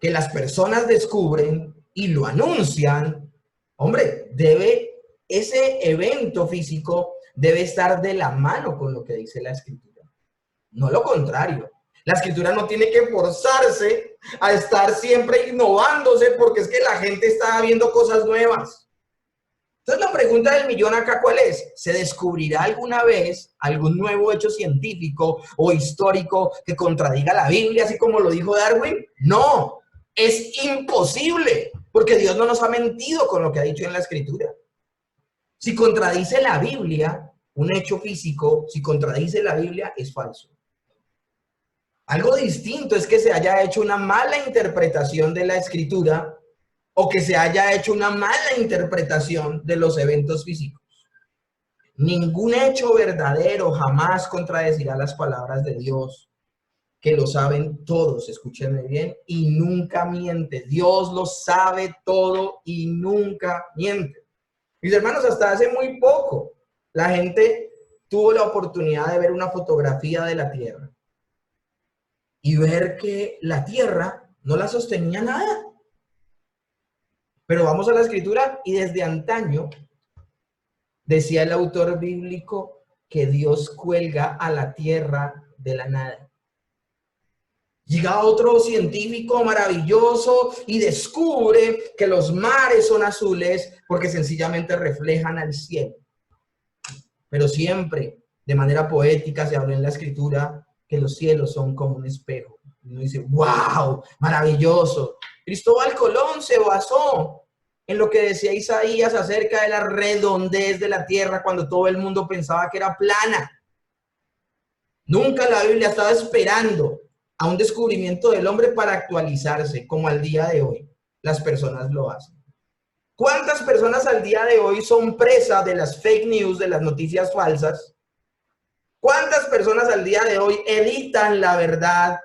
que las personas descubren y lo anuncian, hombre, ese evento físico debe estar de la mano con lo que dice la Escritura. No lo contrario. La Escritura no tiene que forzarse a estar siempre innovándose porque es que la gente está viendo cosas nuevas. Entonces la pregunta del millón acá, ¿cuál es? ¿Se descubrirá alguna vez algún nuevo hecho científico o histórico que contradiga la Biblia, así como lo dijo Darwin? No, es imposible, porque Dios no nos ha mentido con lo que ha dicho en la Escritura. Si contradice la Biblia, un hecho físico, si contradice la Biblia, es falso. Algo distinto es que se haya hecho una mala interpretación de la Escritura o que se haya hecho una mala interpretación de los eventos físicos. Ningún hecho verdadero jamás contradecirá las palabras de Dios, que lo saben todos, escúchenme bien, y nunca miente. Dios lo sabe todo y nunca miente. Mis hermanos, hasta hace muy poco, la gente tuvo la oportunidad de ver una fotografía de la Tierra y ver que la Tierra no la sostenía nada. Pero vamos a la Escritura y desde antaño decía el autor bíblico que Dios cuelga a la tierra de la nada. Llega otro científico maravilloso y descubre que los mares son azules porque sencillamente reflejan al cielo. Pero siempre, de manera poética, se habla en la escritura que los cielos son como un espejo. Y uno dice, wow, maravilloso. Cristóbal Colón se basó en lo que decía Isaías acerca de la redondez de la tierra cuando todo el mundo pensaba que era plana. Nunca la Biblia estaba esperando a un descubrimiento del hombre para actualizarse, como al día de hoy las personas lo hacen. ¿Cuántas personas al día de hoy son presas de las fake news, de las noticias falsas? ¿Cuántas personas al día de hoy editan la verdad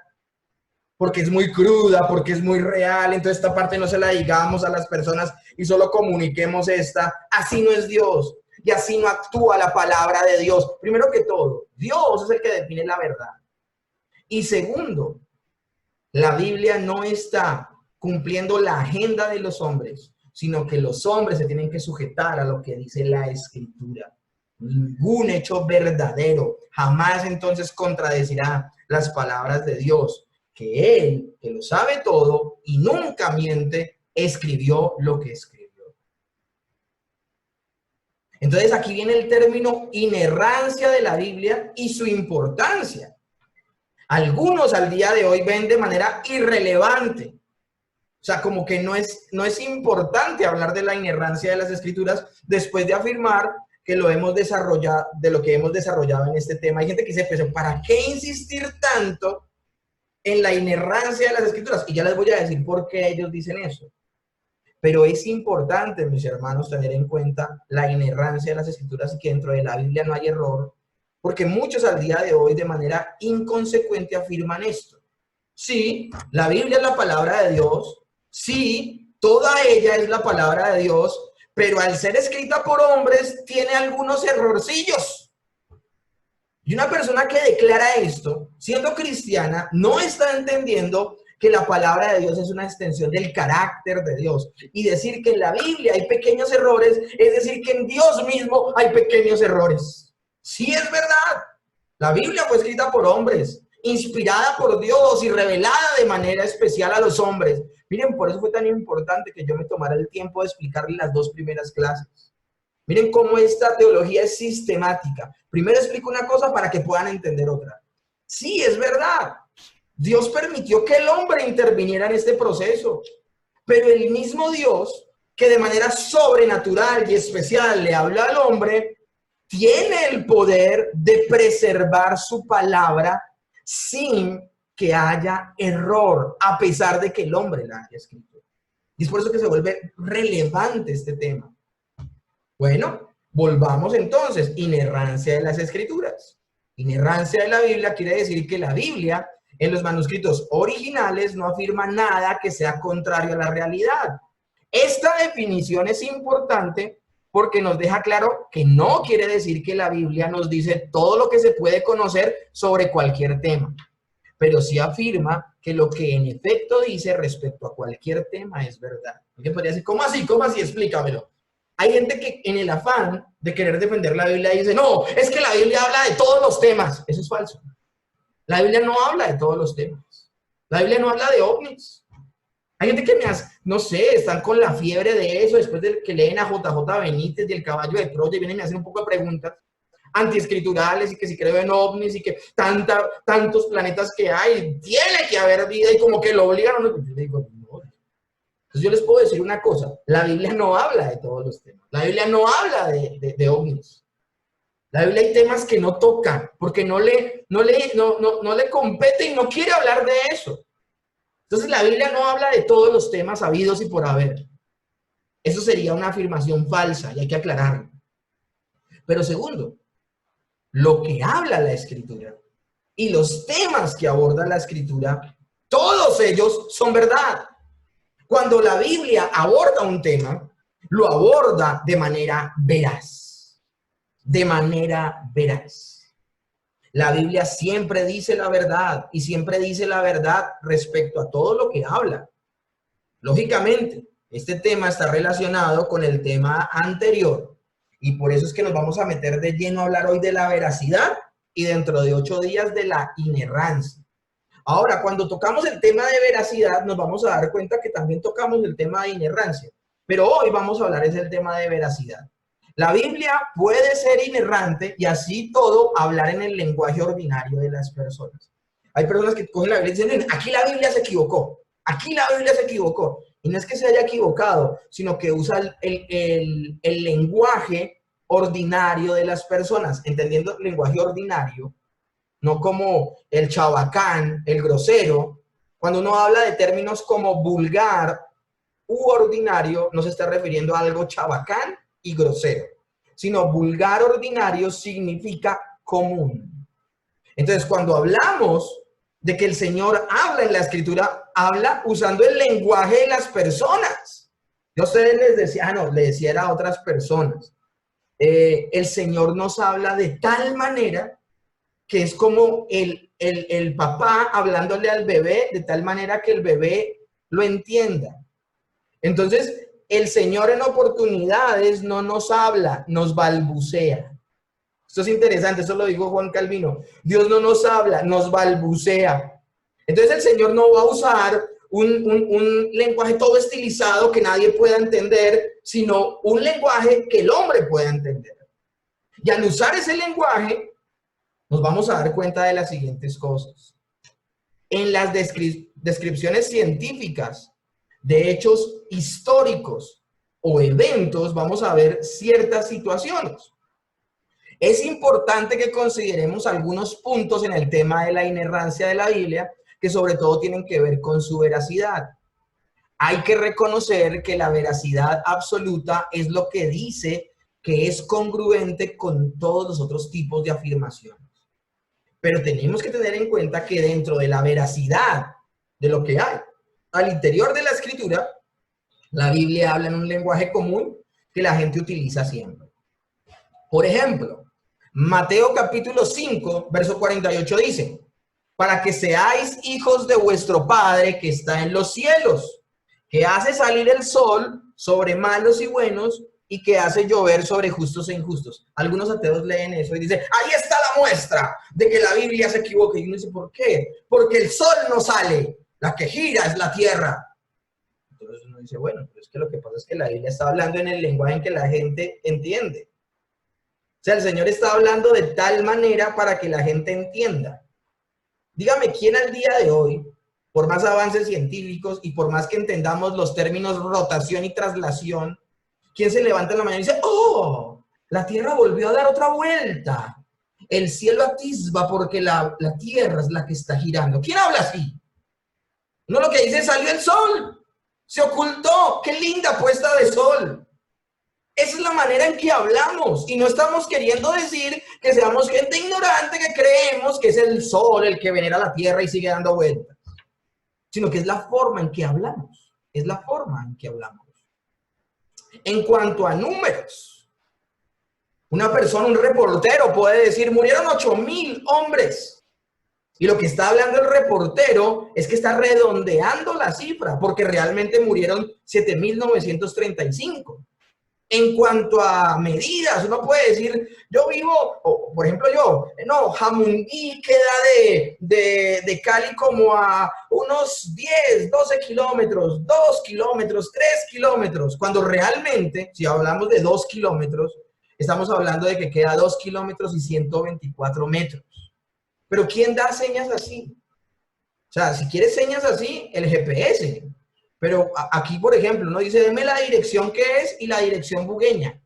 porque es muy cruda, porque es muy real, entonces esta parte no se la digamos a las personas y solo comuniquemos esta? Así no es Dios y así no actúa la palabra de Dios. Primero que todo, Dios es el que define la verdad. Y segundo, la Biblia no está cumpliendo la agenda de los hombres, sino que los hombres se tienen que sujetar a lo que dice la Escritura. Ningún hecho verdadero jamás entonces contradecirá las palabras de Dios, que Él, que lo sabe todo y nunca miente, escribió lo que escribió. Entonces aquí viene el término inerrancia de la Biblia y su importancia. Algunos al día de hoy ven de manera irrelevante. O sea, como que no es importante hablar de la inerrancia de las Escrituras después de afirmar que lo hemos desarrollado, de lo que hemos desarrollado en este tema. Hay gente que dice, pero ¿para qué insistir tanto en la inerrancia de las Escrituras? Y ya les voy a decir por qué ellos dicen eso. Pero es importante, mis hermanos, tener en cuenta la inerrancia de las Escrituras y que dentro de la Biblia no hay error. Porque muchos al día de hoy de manera inconsecuente afirman esto. Sí, la Biblia es la palabra de Dios. Sí, toda ella es la palabra de Dios. Pero al ser escrita por hombres, tiene algunos errorcillos. Y una persona que declara esto, siendo cristiana, no está entendiendo que la palabra de Dios es una extensión del carácter de Dios. Y decir que en la Biblia hay pequeños errores, es decir que en Dios mismo hay pequeños errores. Sí, es verdad. La Biblia fue escrita por hombres, inspirada por Dios y revelada de manera especial a los hombres. Miren, por eso fue tan importante que yo me tomara el tiempo de explicarles las dos primeras clases. Miren cómo esta teología es sistemática. Primero explico una cosa para que puedan entender otra. Sí, es verdad. Dios permitió que el hombre interviniera en este proceso. Pero el mismo Dios, que de manera sobrenatural y especial le habla al hombre, tiene el poder de preservar su palabra sin que haya error, a pesar de que el hombre la haya escrito. Y es por eso que se vuelve relevante este tema. Bueno, volvamos entonces. Inerrancia de las Escrituras. Inerrancia de la Biblia quiere decir que la Biblia, en los manuscritos originales, no afirma nada que sea contrario a la realidad. Esta definición es importante porque nos deja claro que no quiere decir que la Biblia nos dice todo lo que se puede conocer sobre cualquier tema, pero sí afirma que lo que en efecto dice respecto a cualquier tema es verdad. Alguien podría decir, ¿cómo así? ¿Cómo así? Explícamelo. Hay gente que en el afán de querer defender la Biblia dice, no, es que la Biblia habla de todos los temas. Eso es falso. La Biblia no habla de todos los temas. La Biblia no habla de ovnis. Hay gente que no sé, están con la fiebre de eso después de que leen a JJ Benítez y el caballo de Troya y vienen y me hacen un poco de preguntas antiescriturales y que si creo en ovnis y que tantos planetas que hay, tiene que haber vida y como que lo obligan a uno. Yo digo, no. Entonces yo les puedo decir una cosa, la Biblia no habla de todos los temas, la Biblia no habla de ovnis. La Biblia hay temas que no tocan porque no le compete y no quiere hablar de eso. Entonces la Biblia no habla de todos los temas habidos y por haber. Eso sería una afirmación falsa y hay que aclararlo. Pero segundo, lo que habla la Escritura y los temas que aborda la Escritura, todos ellos son verdad. Cuando la Biblia aborda un tema, lo aborda de manera veraz. De manera veraz. La Biblia siempre dice la verdad y siempre dice la verdad respecto a todo lo que habla. Lógicamente, este tema está relacionado con el tema anterior y por eso es que nos vamos a meter de lleno a hablar hoy de la veracidad y dentro de 8 días de la inerrancia. Ahora, cuando tocamos el tema de veracidad, nos vamos a dar cuenta que también tocamos el tema de inerrancia. Pero hoy vamos a hablar es el tema de veracidad. La Biblia puede ser inerrante y así todo hablar en el lenguaje ordinario de las personas. Hay personas que cogen la Biblia y dicen, aquí la Biblia se equivocó, aquí la Biblia se equivocó. Y no es que se haya equivocado, sino que usa el lenguaje ordinario de las personas, entendiendo el lenguaje ordinario, no como el chabacán, el grosero. Cuando uno habla de términos como vulgar u ordinario, no se está refiriendo a algo chabacán y grosero, sino vulgar ordinario significa común. Entonces, cuando hablamos de que el Señor habla en la Escritura, habla usando el lenguaje de las personas. Yo a ustedes les decía, le decía a otras personas, el Señor nos habla de tal manera que es como el papá hablándole al bebé, de tal manera que el bebé lo entienda. Entonces, el Señor en oportunidades no nos habla, nos balbucea. Esto es interesante, eso lo dijo Juan Calvino. Dios no nos habla, nos balbucea. Entonces el Señor no va a usar un lenguaje todo estilizado que nadie pueda entender, sino un lenguaje que el hombre pueda entender. Y al usar ese lenguaje, nos vamos a dar cuenta de las siguientes cosas. En las descripciones científicas de hechos históricos o eventos, vamos a ver ciertas situaciones. Es importante que consideremos algunos puntos en el tema de la inerrancia de la Biblia, que sobre todo tienen que ver con su veracidad. Hay que reconocer que la veracidad absoluta es lo que dice que es congruente con todos los otros tipos de afirmaciones. Pero tenemos que tener en cuenta que dentro de la veracidad de lo que hay al interior de la Escritura, la Biblia habla en un lenguaje común que la gente utiliza siempre. Por ejemplo, Mateo capítulo 5, verso 48 dice, para que seáis hijos de vuestro Padre que está en los cielos, que hace salir el sol sobre malos y buenos y que hace llover sobre justos e injustos. Algunos ateos leen eso y dicen, ahí está la muestra de que la Biblia se equivoca. Y uno dice, ¿por qué? Porque el sol no sale, la que gira es la tierra. Entonces uno dice, bueno, pero es que lo que pasa es que la Biblia está hablando en el lenguaje en que la gente entiende. O sea, el Señor está hablando de tal manera para que la gente entienda. Dígame, ¿quién al día de hoy, por más avances científicos y por más que entendamos los términos rotación y traslación, quién se levanta en la mañana y dice, ¡oh! La Tierra volvió a dar otra vuelta. El cielo atisba porque la Tierra es la que está girando. ¿Quién habla así? No, lo que dice, salió el sol, se ocultó, qué linda puesta de sol. Esa es la manera en que hablamos y no estamos queriendo decir que seamos gente ignorante que creemos que es el sol el que venera la tierra y sigue dando vueltas, sino que es la forma en que hablamos, es la forma en que hablamos. En cuanto a números, una persona, un reportero puede decir, murieron 8,000 hombres. Y lo que está hablando el reportero es que está redondeando la cifra, porque realmente murieron 7,935. En cuanto a medidas, uno puede decir, yo vivo, por ejemplo Jamundí queda de Cali como a unos 10, 12 kilómetros, 2 kilómetros, 3 kilómetros, cuando realmente, si hablamos de 2 kilómetros, estamos hablando de que queda 2 kilómetros y 124 metros. Pero ¿quién da señas así? O sea, si quieres señas así, el GPS. Pero aquí, por ejemplo, uno dice, deme la dirección que es y la dirección bugueña.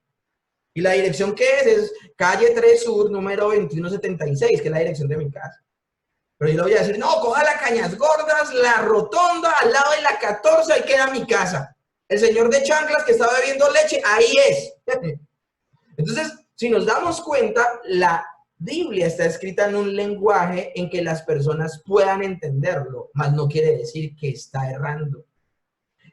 Y la dirección que es calle 3 Sur, número 2176, que es la dirección de mi casa. Pero yo le voy a decir, no, coja la Cañas Gordas, la rotonda, al lado de la 14, ahí queda mi casa. El señor de chanclas que está bebiendo leche, ahí es. Entonces, si nos damos cuenta, la Biblia está escrita en un lenguaje en que las personas puedan entenderlo, mas no quiere decir que está errando.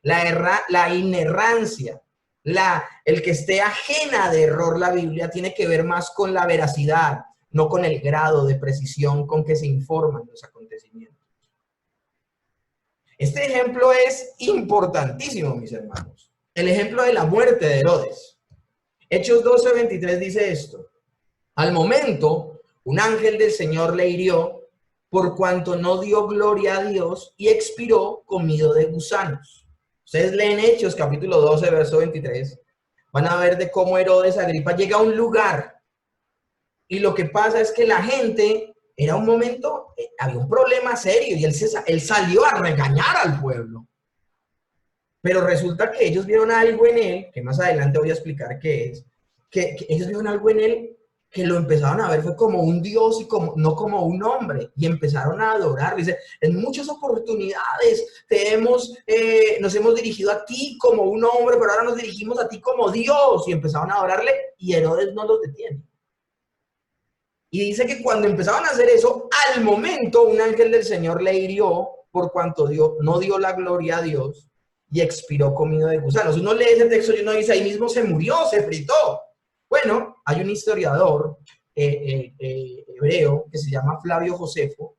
La inerrancia, el que esté ajena de error la Biblia tiene que ver más con la veracidad, no con el grado de precisión con que se informan los acontecimientos. Este ejemplo es importantísimo, mis hermanos. El ejemplo de la muerte de Herodes. Hechos 12:23 dice esto. Al momento, un ángel del Señor le hirió por cuanto no dio gloria a Dios y expiró comido de gusanos. Ustedes leen Hechos, capítulo 12, verso 23. Van a ver de cómo Herodes Agripa llega a un lugar y lo que pasa es que la gente, era un momento, había un problema serio y él salió a regañar al pueblo. Pero resulta que ellos vieron algo en él, que más adelante voy a explicar qué es, que ellos vieron algo en él que lo empezaron a ver fue como un Dios y no como un hombre, y empezaron a adorarlo. Dice, en muchas oportunidades nos hemos dirigido a ti como un hombre, pero ahora nos dirigimos a ti como Dios, y empezaron a adorarle, y Herodes no los detiene. Y dice que cuando empezaban a hacer eso, al momento un ángel del Señor le hirió por cuanto no dio la gloria a Dios y expiró comido de gusanos. Uno lee ese texto y uno dice, ahí mismo se murió, se fritó. Bueno, hay un historiador hebreo que se llama Flavio Josefo,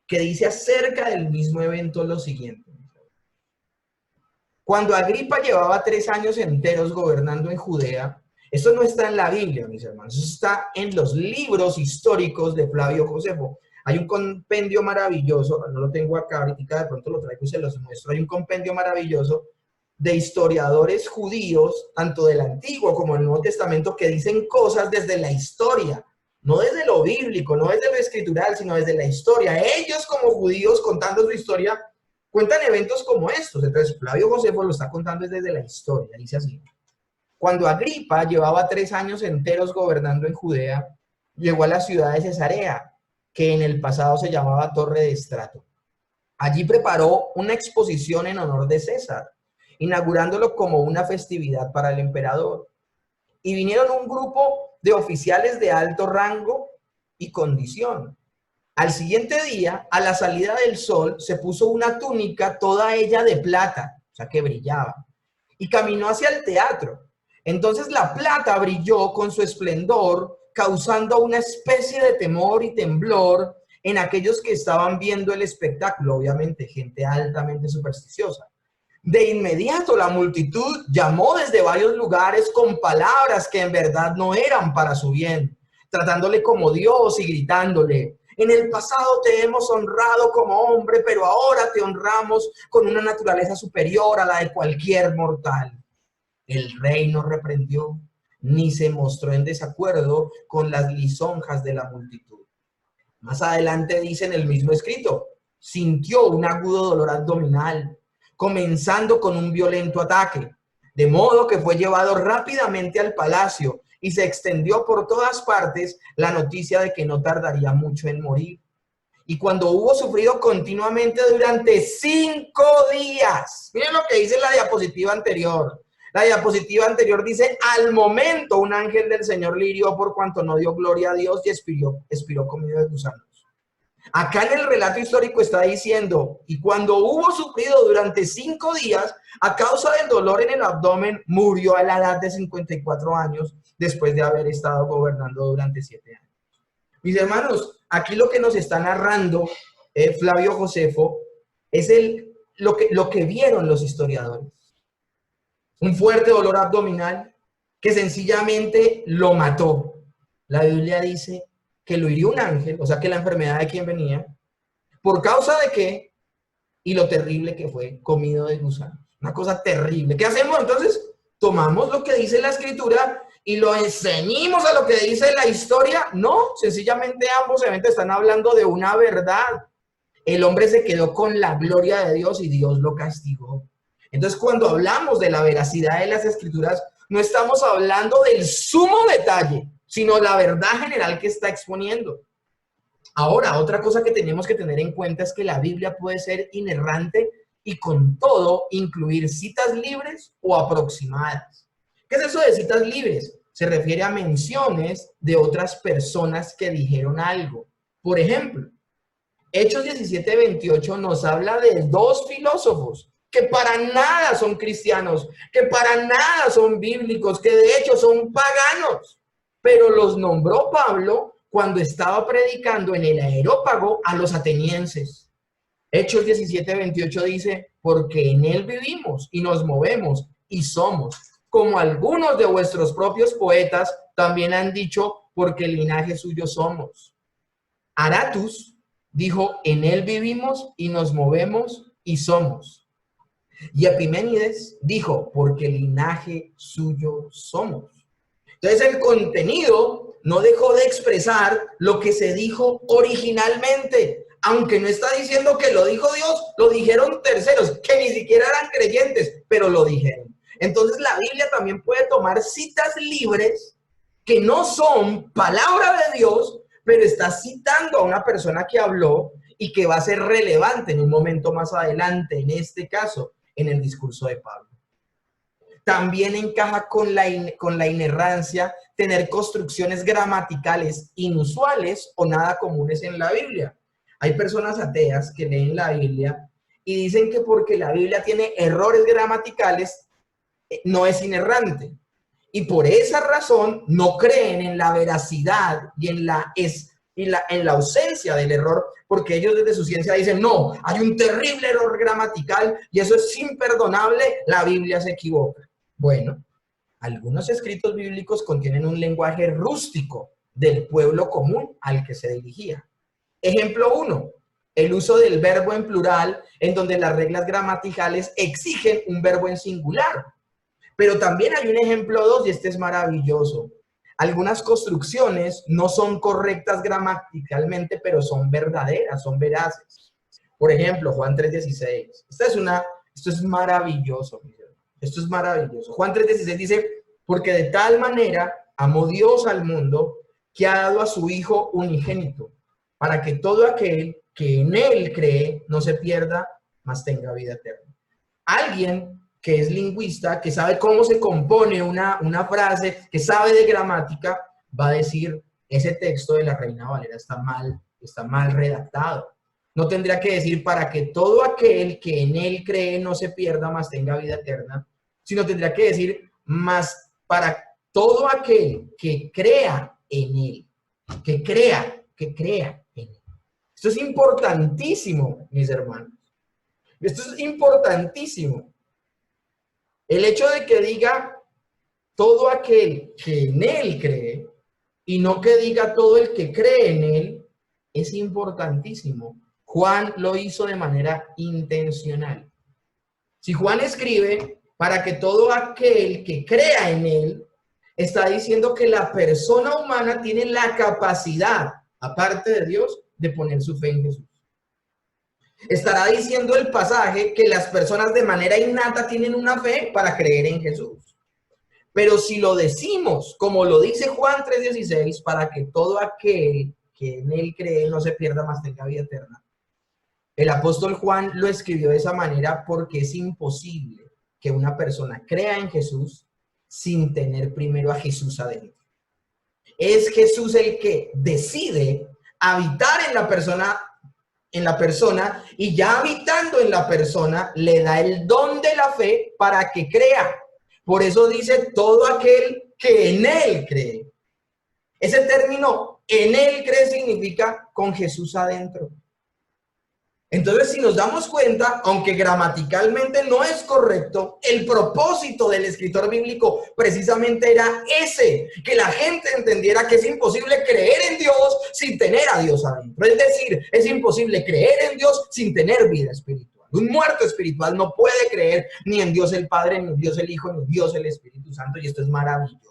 que dice acerca del mismo evento lo siguiente. Cuando Agripa llevaba 3 años enteros gobernando en Judea, esto no está en la Biblia, mis hermanos, eso está en los libros históricos de Flavio Josefo. Hay un compendio maravilloso, no lo tengo acá ahorita, de pronto lo traigo y se los muestro. Hay un compendio maravilloso de historiadores judíos, tanto del Antiguo como del Nuevo Testamento, que dicen cosas desde la historia, no desde lo bíblico, no desde lo escritural, sino desde la historia. Ellos como judíos contando su historia, cuentan eventos como estos. Entonces Flavio Josefo lo está contando desde la historia, dice así. Cuando Agripa llevaba 3 años enteros gobernando en Judea, llegó a la ciudad de Cesarea, que en el pasado se llamaba Torre de Estrato. Allí preparó una exposición en honor de César, inaugurándolo como una festividad para el emperador. Y vinieron un grupo de oficiales de alto rango y condición. Al siguiente día, a la salida del sol, se puso una túnica toda ella de plata, o sea que brillaba, y caminó hacia el teatro. Entonces la plata brilló con su esplendor, causando una especie de temor y temblor en aquellos que estaban viendo el espectáculo, obviamente gente altamente supersticiosa. De inmediato la multitud llamó desde varios lugares con palabras que en verdad no eran para su bien, tratándole como Dios y gritándole: en el pasado te hemos honrado como hombre, pero ahora te honramos con una naturaleza superior a la de cualquier mortal. El rey no reprendió, ni se mostró en desacuerdo con las lisonjas de la multitud. Más adelante dice en el mismo escrito, sintió un agudo dolor abdominal, comenzando con un violento ataque, de modo que fue llevado rápidamente al palacio y se extendió por todas partes la noticia de que no tardaría mucho en morir. Y cuando hubo sufrido continuamente durante 5 días, miren lo que dice la diapositiva anterior. La diapositiva anterior dice, al momento un ángel del Señor le hirió por cuanto no dio gloria a Dios y expiró comido de gusanos. Acá en el relato histórico está diciendo, y cuando hubo sufrido durante 5 días, a causa del dolor en el abdomen, murió a la edad de 54 años, después de haber estado gobernando durante 7 años. Mis hermanos, aquí lo que nos está narrando Flavio Josefo es lo que vieron los historiadores. Un fuerte dolor abdominal que sencillamente lo mató. La Biblia dice que lo hirió un ángel, o sea que la enfermedad de quien venía, ¿por causa de qué? Y lo terrible que fue, comido de gusanos. Una cosa terrible. ¿Qué hacemos entonces? Tomamos lo que dice la escritura y lo enseñamos a lo que dice la historia. No, sencillamente ambos eventos están hablando de una verdad. El hombre se quedó con la gloria de Dios y Dios lo castigó. Entonces, cuando hablamos de la veracidad de las escrituras, no estamos hablando del sumo detalle, sino la verdad general que está exponiendo. Ahora, otra cosa que tenemos que tener en cuenta es que la Biblia puede ser inerrante y con todo incluir citas libres o aproximadas. ¿Qué es eso de citas libres? Se refiere a menciones de otras personas que dijeron algo. Por ejemplo, Hechos 17:28 nos habla de 2 filósofos que para nada son cristianos, que para nada son bíblicos, que de hecho son paganos, pero los nombró Pablo cuando estaba predicando en el Areópago a los atenienses. Hechos 17:28 dice, porque en él vivimos y nos movemos y somos, como algunos de vuestros propios poetas también han dicho, porque el linaje suyo somos. Aratus dijo, en él vivimos y nos movemos y somos. Y Epiménides dijo, porque linaje suyo somos. Entonces el contenido no dejó de expresar lo que se dijo originalmente. Aunque no está diciendo que lo dijo Dios, lo dijeron terceros, que ni siquiera eran creyentes, pero lo dijeron. Entonces la Biblia también puede tomar citas libres que no son palabra de Dios, pero está citando a una persona que habló y que va a ser relevante en un momento más adelante, en este caso, en el discurso de Pablo. También encaja con la inerrancia tener construcciones gramaticales inusuales o nada comunes en la Biblia. Hay personas ateas que leen la Biblia y dicen que porque la Biblia tiene errores gramaticales, no es inerrante. Y por esa razón no creen en la veracidad y en la ausencia del error, porque ellos desde su ciencia dicen, no, hay un terrible error gramatical y eso es imperdonable, la Biblia se equivoca. Bueno, algunos escritos bíblicos contienen un lenguaje rústico del pueblo común al que se dirigía. Ejemplo 1, el uso del verbo en plural, en donde las reglas gramaticales exigen un verbo en singular. Pero también hay un ejemplo 2 y este es maravilloso. Algunas construcciones no son correctas gramaticalmente, pero son verdaderas, son veraces. Por ejemplo, Juan 3:16. Esto es maravilloso, mi hermano. Esto es maravilloso. Juan 3:16 dice, porque de tal manera amó Dios al mundo que ha dado a su Hijo unigénito, para que todo aquel que en él cree no se pierda, mas tenga vida eterna. Alguien que es lingüista, que sabe cómo se compone una frase, que sabe de gramática, va a decir, ese texto de la Reina Valera está mal redactado. No tendría que decir, para que todo aquel que en él cree no se pierda, mas tenga vida eterna, sino tendría que decir, más para todo aquel que crea en él, que crea en él. Esto es importantísimo, mis hermanos. Esto es importantísimo. El hecho de que diga todo aquel que en él cree y no que diga todo el que cree en él es importantísimo. Juan lo hizo de manera intencional. Si Juan escribe para que todo aquel que crea en él, está diciendo que la persona humana tiene la capacidad, aparte de Dios, de poner su fe en Jesús. Estará diciendo el pasaje que las personas de manera innata tienen una fe para creer en Jesús. Pero si lo decimos, como lo dice Juan 3:16, para que todo aquel que en él cree no se pierda, mas tenga vida eterna. El apóstol Juan lo escribió de esa manera porque es imposible que una persona crea en Jesús sin tener primero a Jesús adentro. Es Jesús el que decide habitar en la persona y ya habitando en la persona le da el don de la fe para que crea. Por eso dice todo aquel que en él cree. Ese término en él cree significa con Jesús adentro. Entonces, si nos damos cuenta, aunque gramaticalmente no es correcto, el propósito del escritor bíblico precisamente era ese, que la gente entendiera que es imposible creer en Dios sin tener a Dios adentro. Es decir, es imposible creer en Dios sin tener vida espiritual. Un muerto espiritual no puede creer ni en Dios el Padre, ni en Dios el Hijo, ni en Dios el Espíritu Santo, y esto es maravilloso.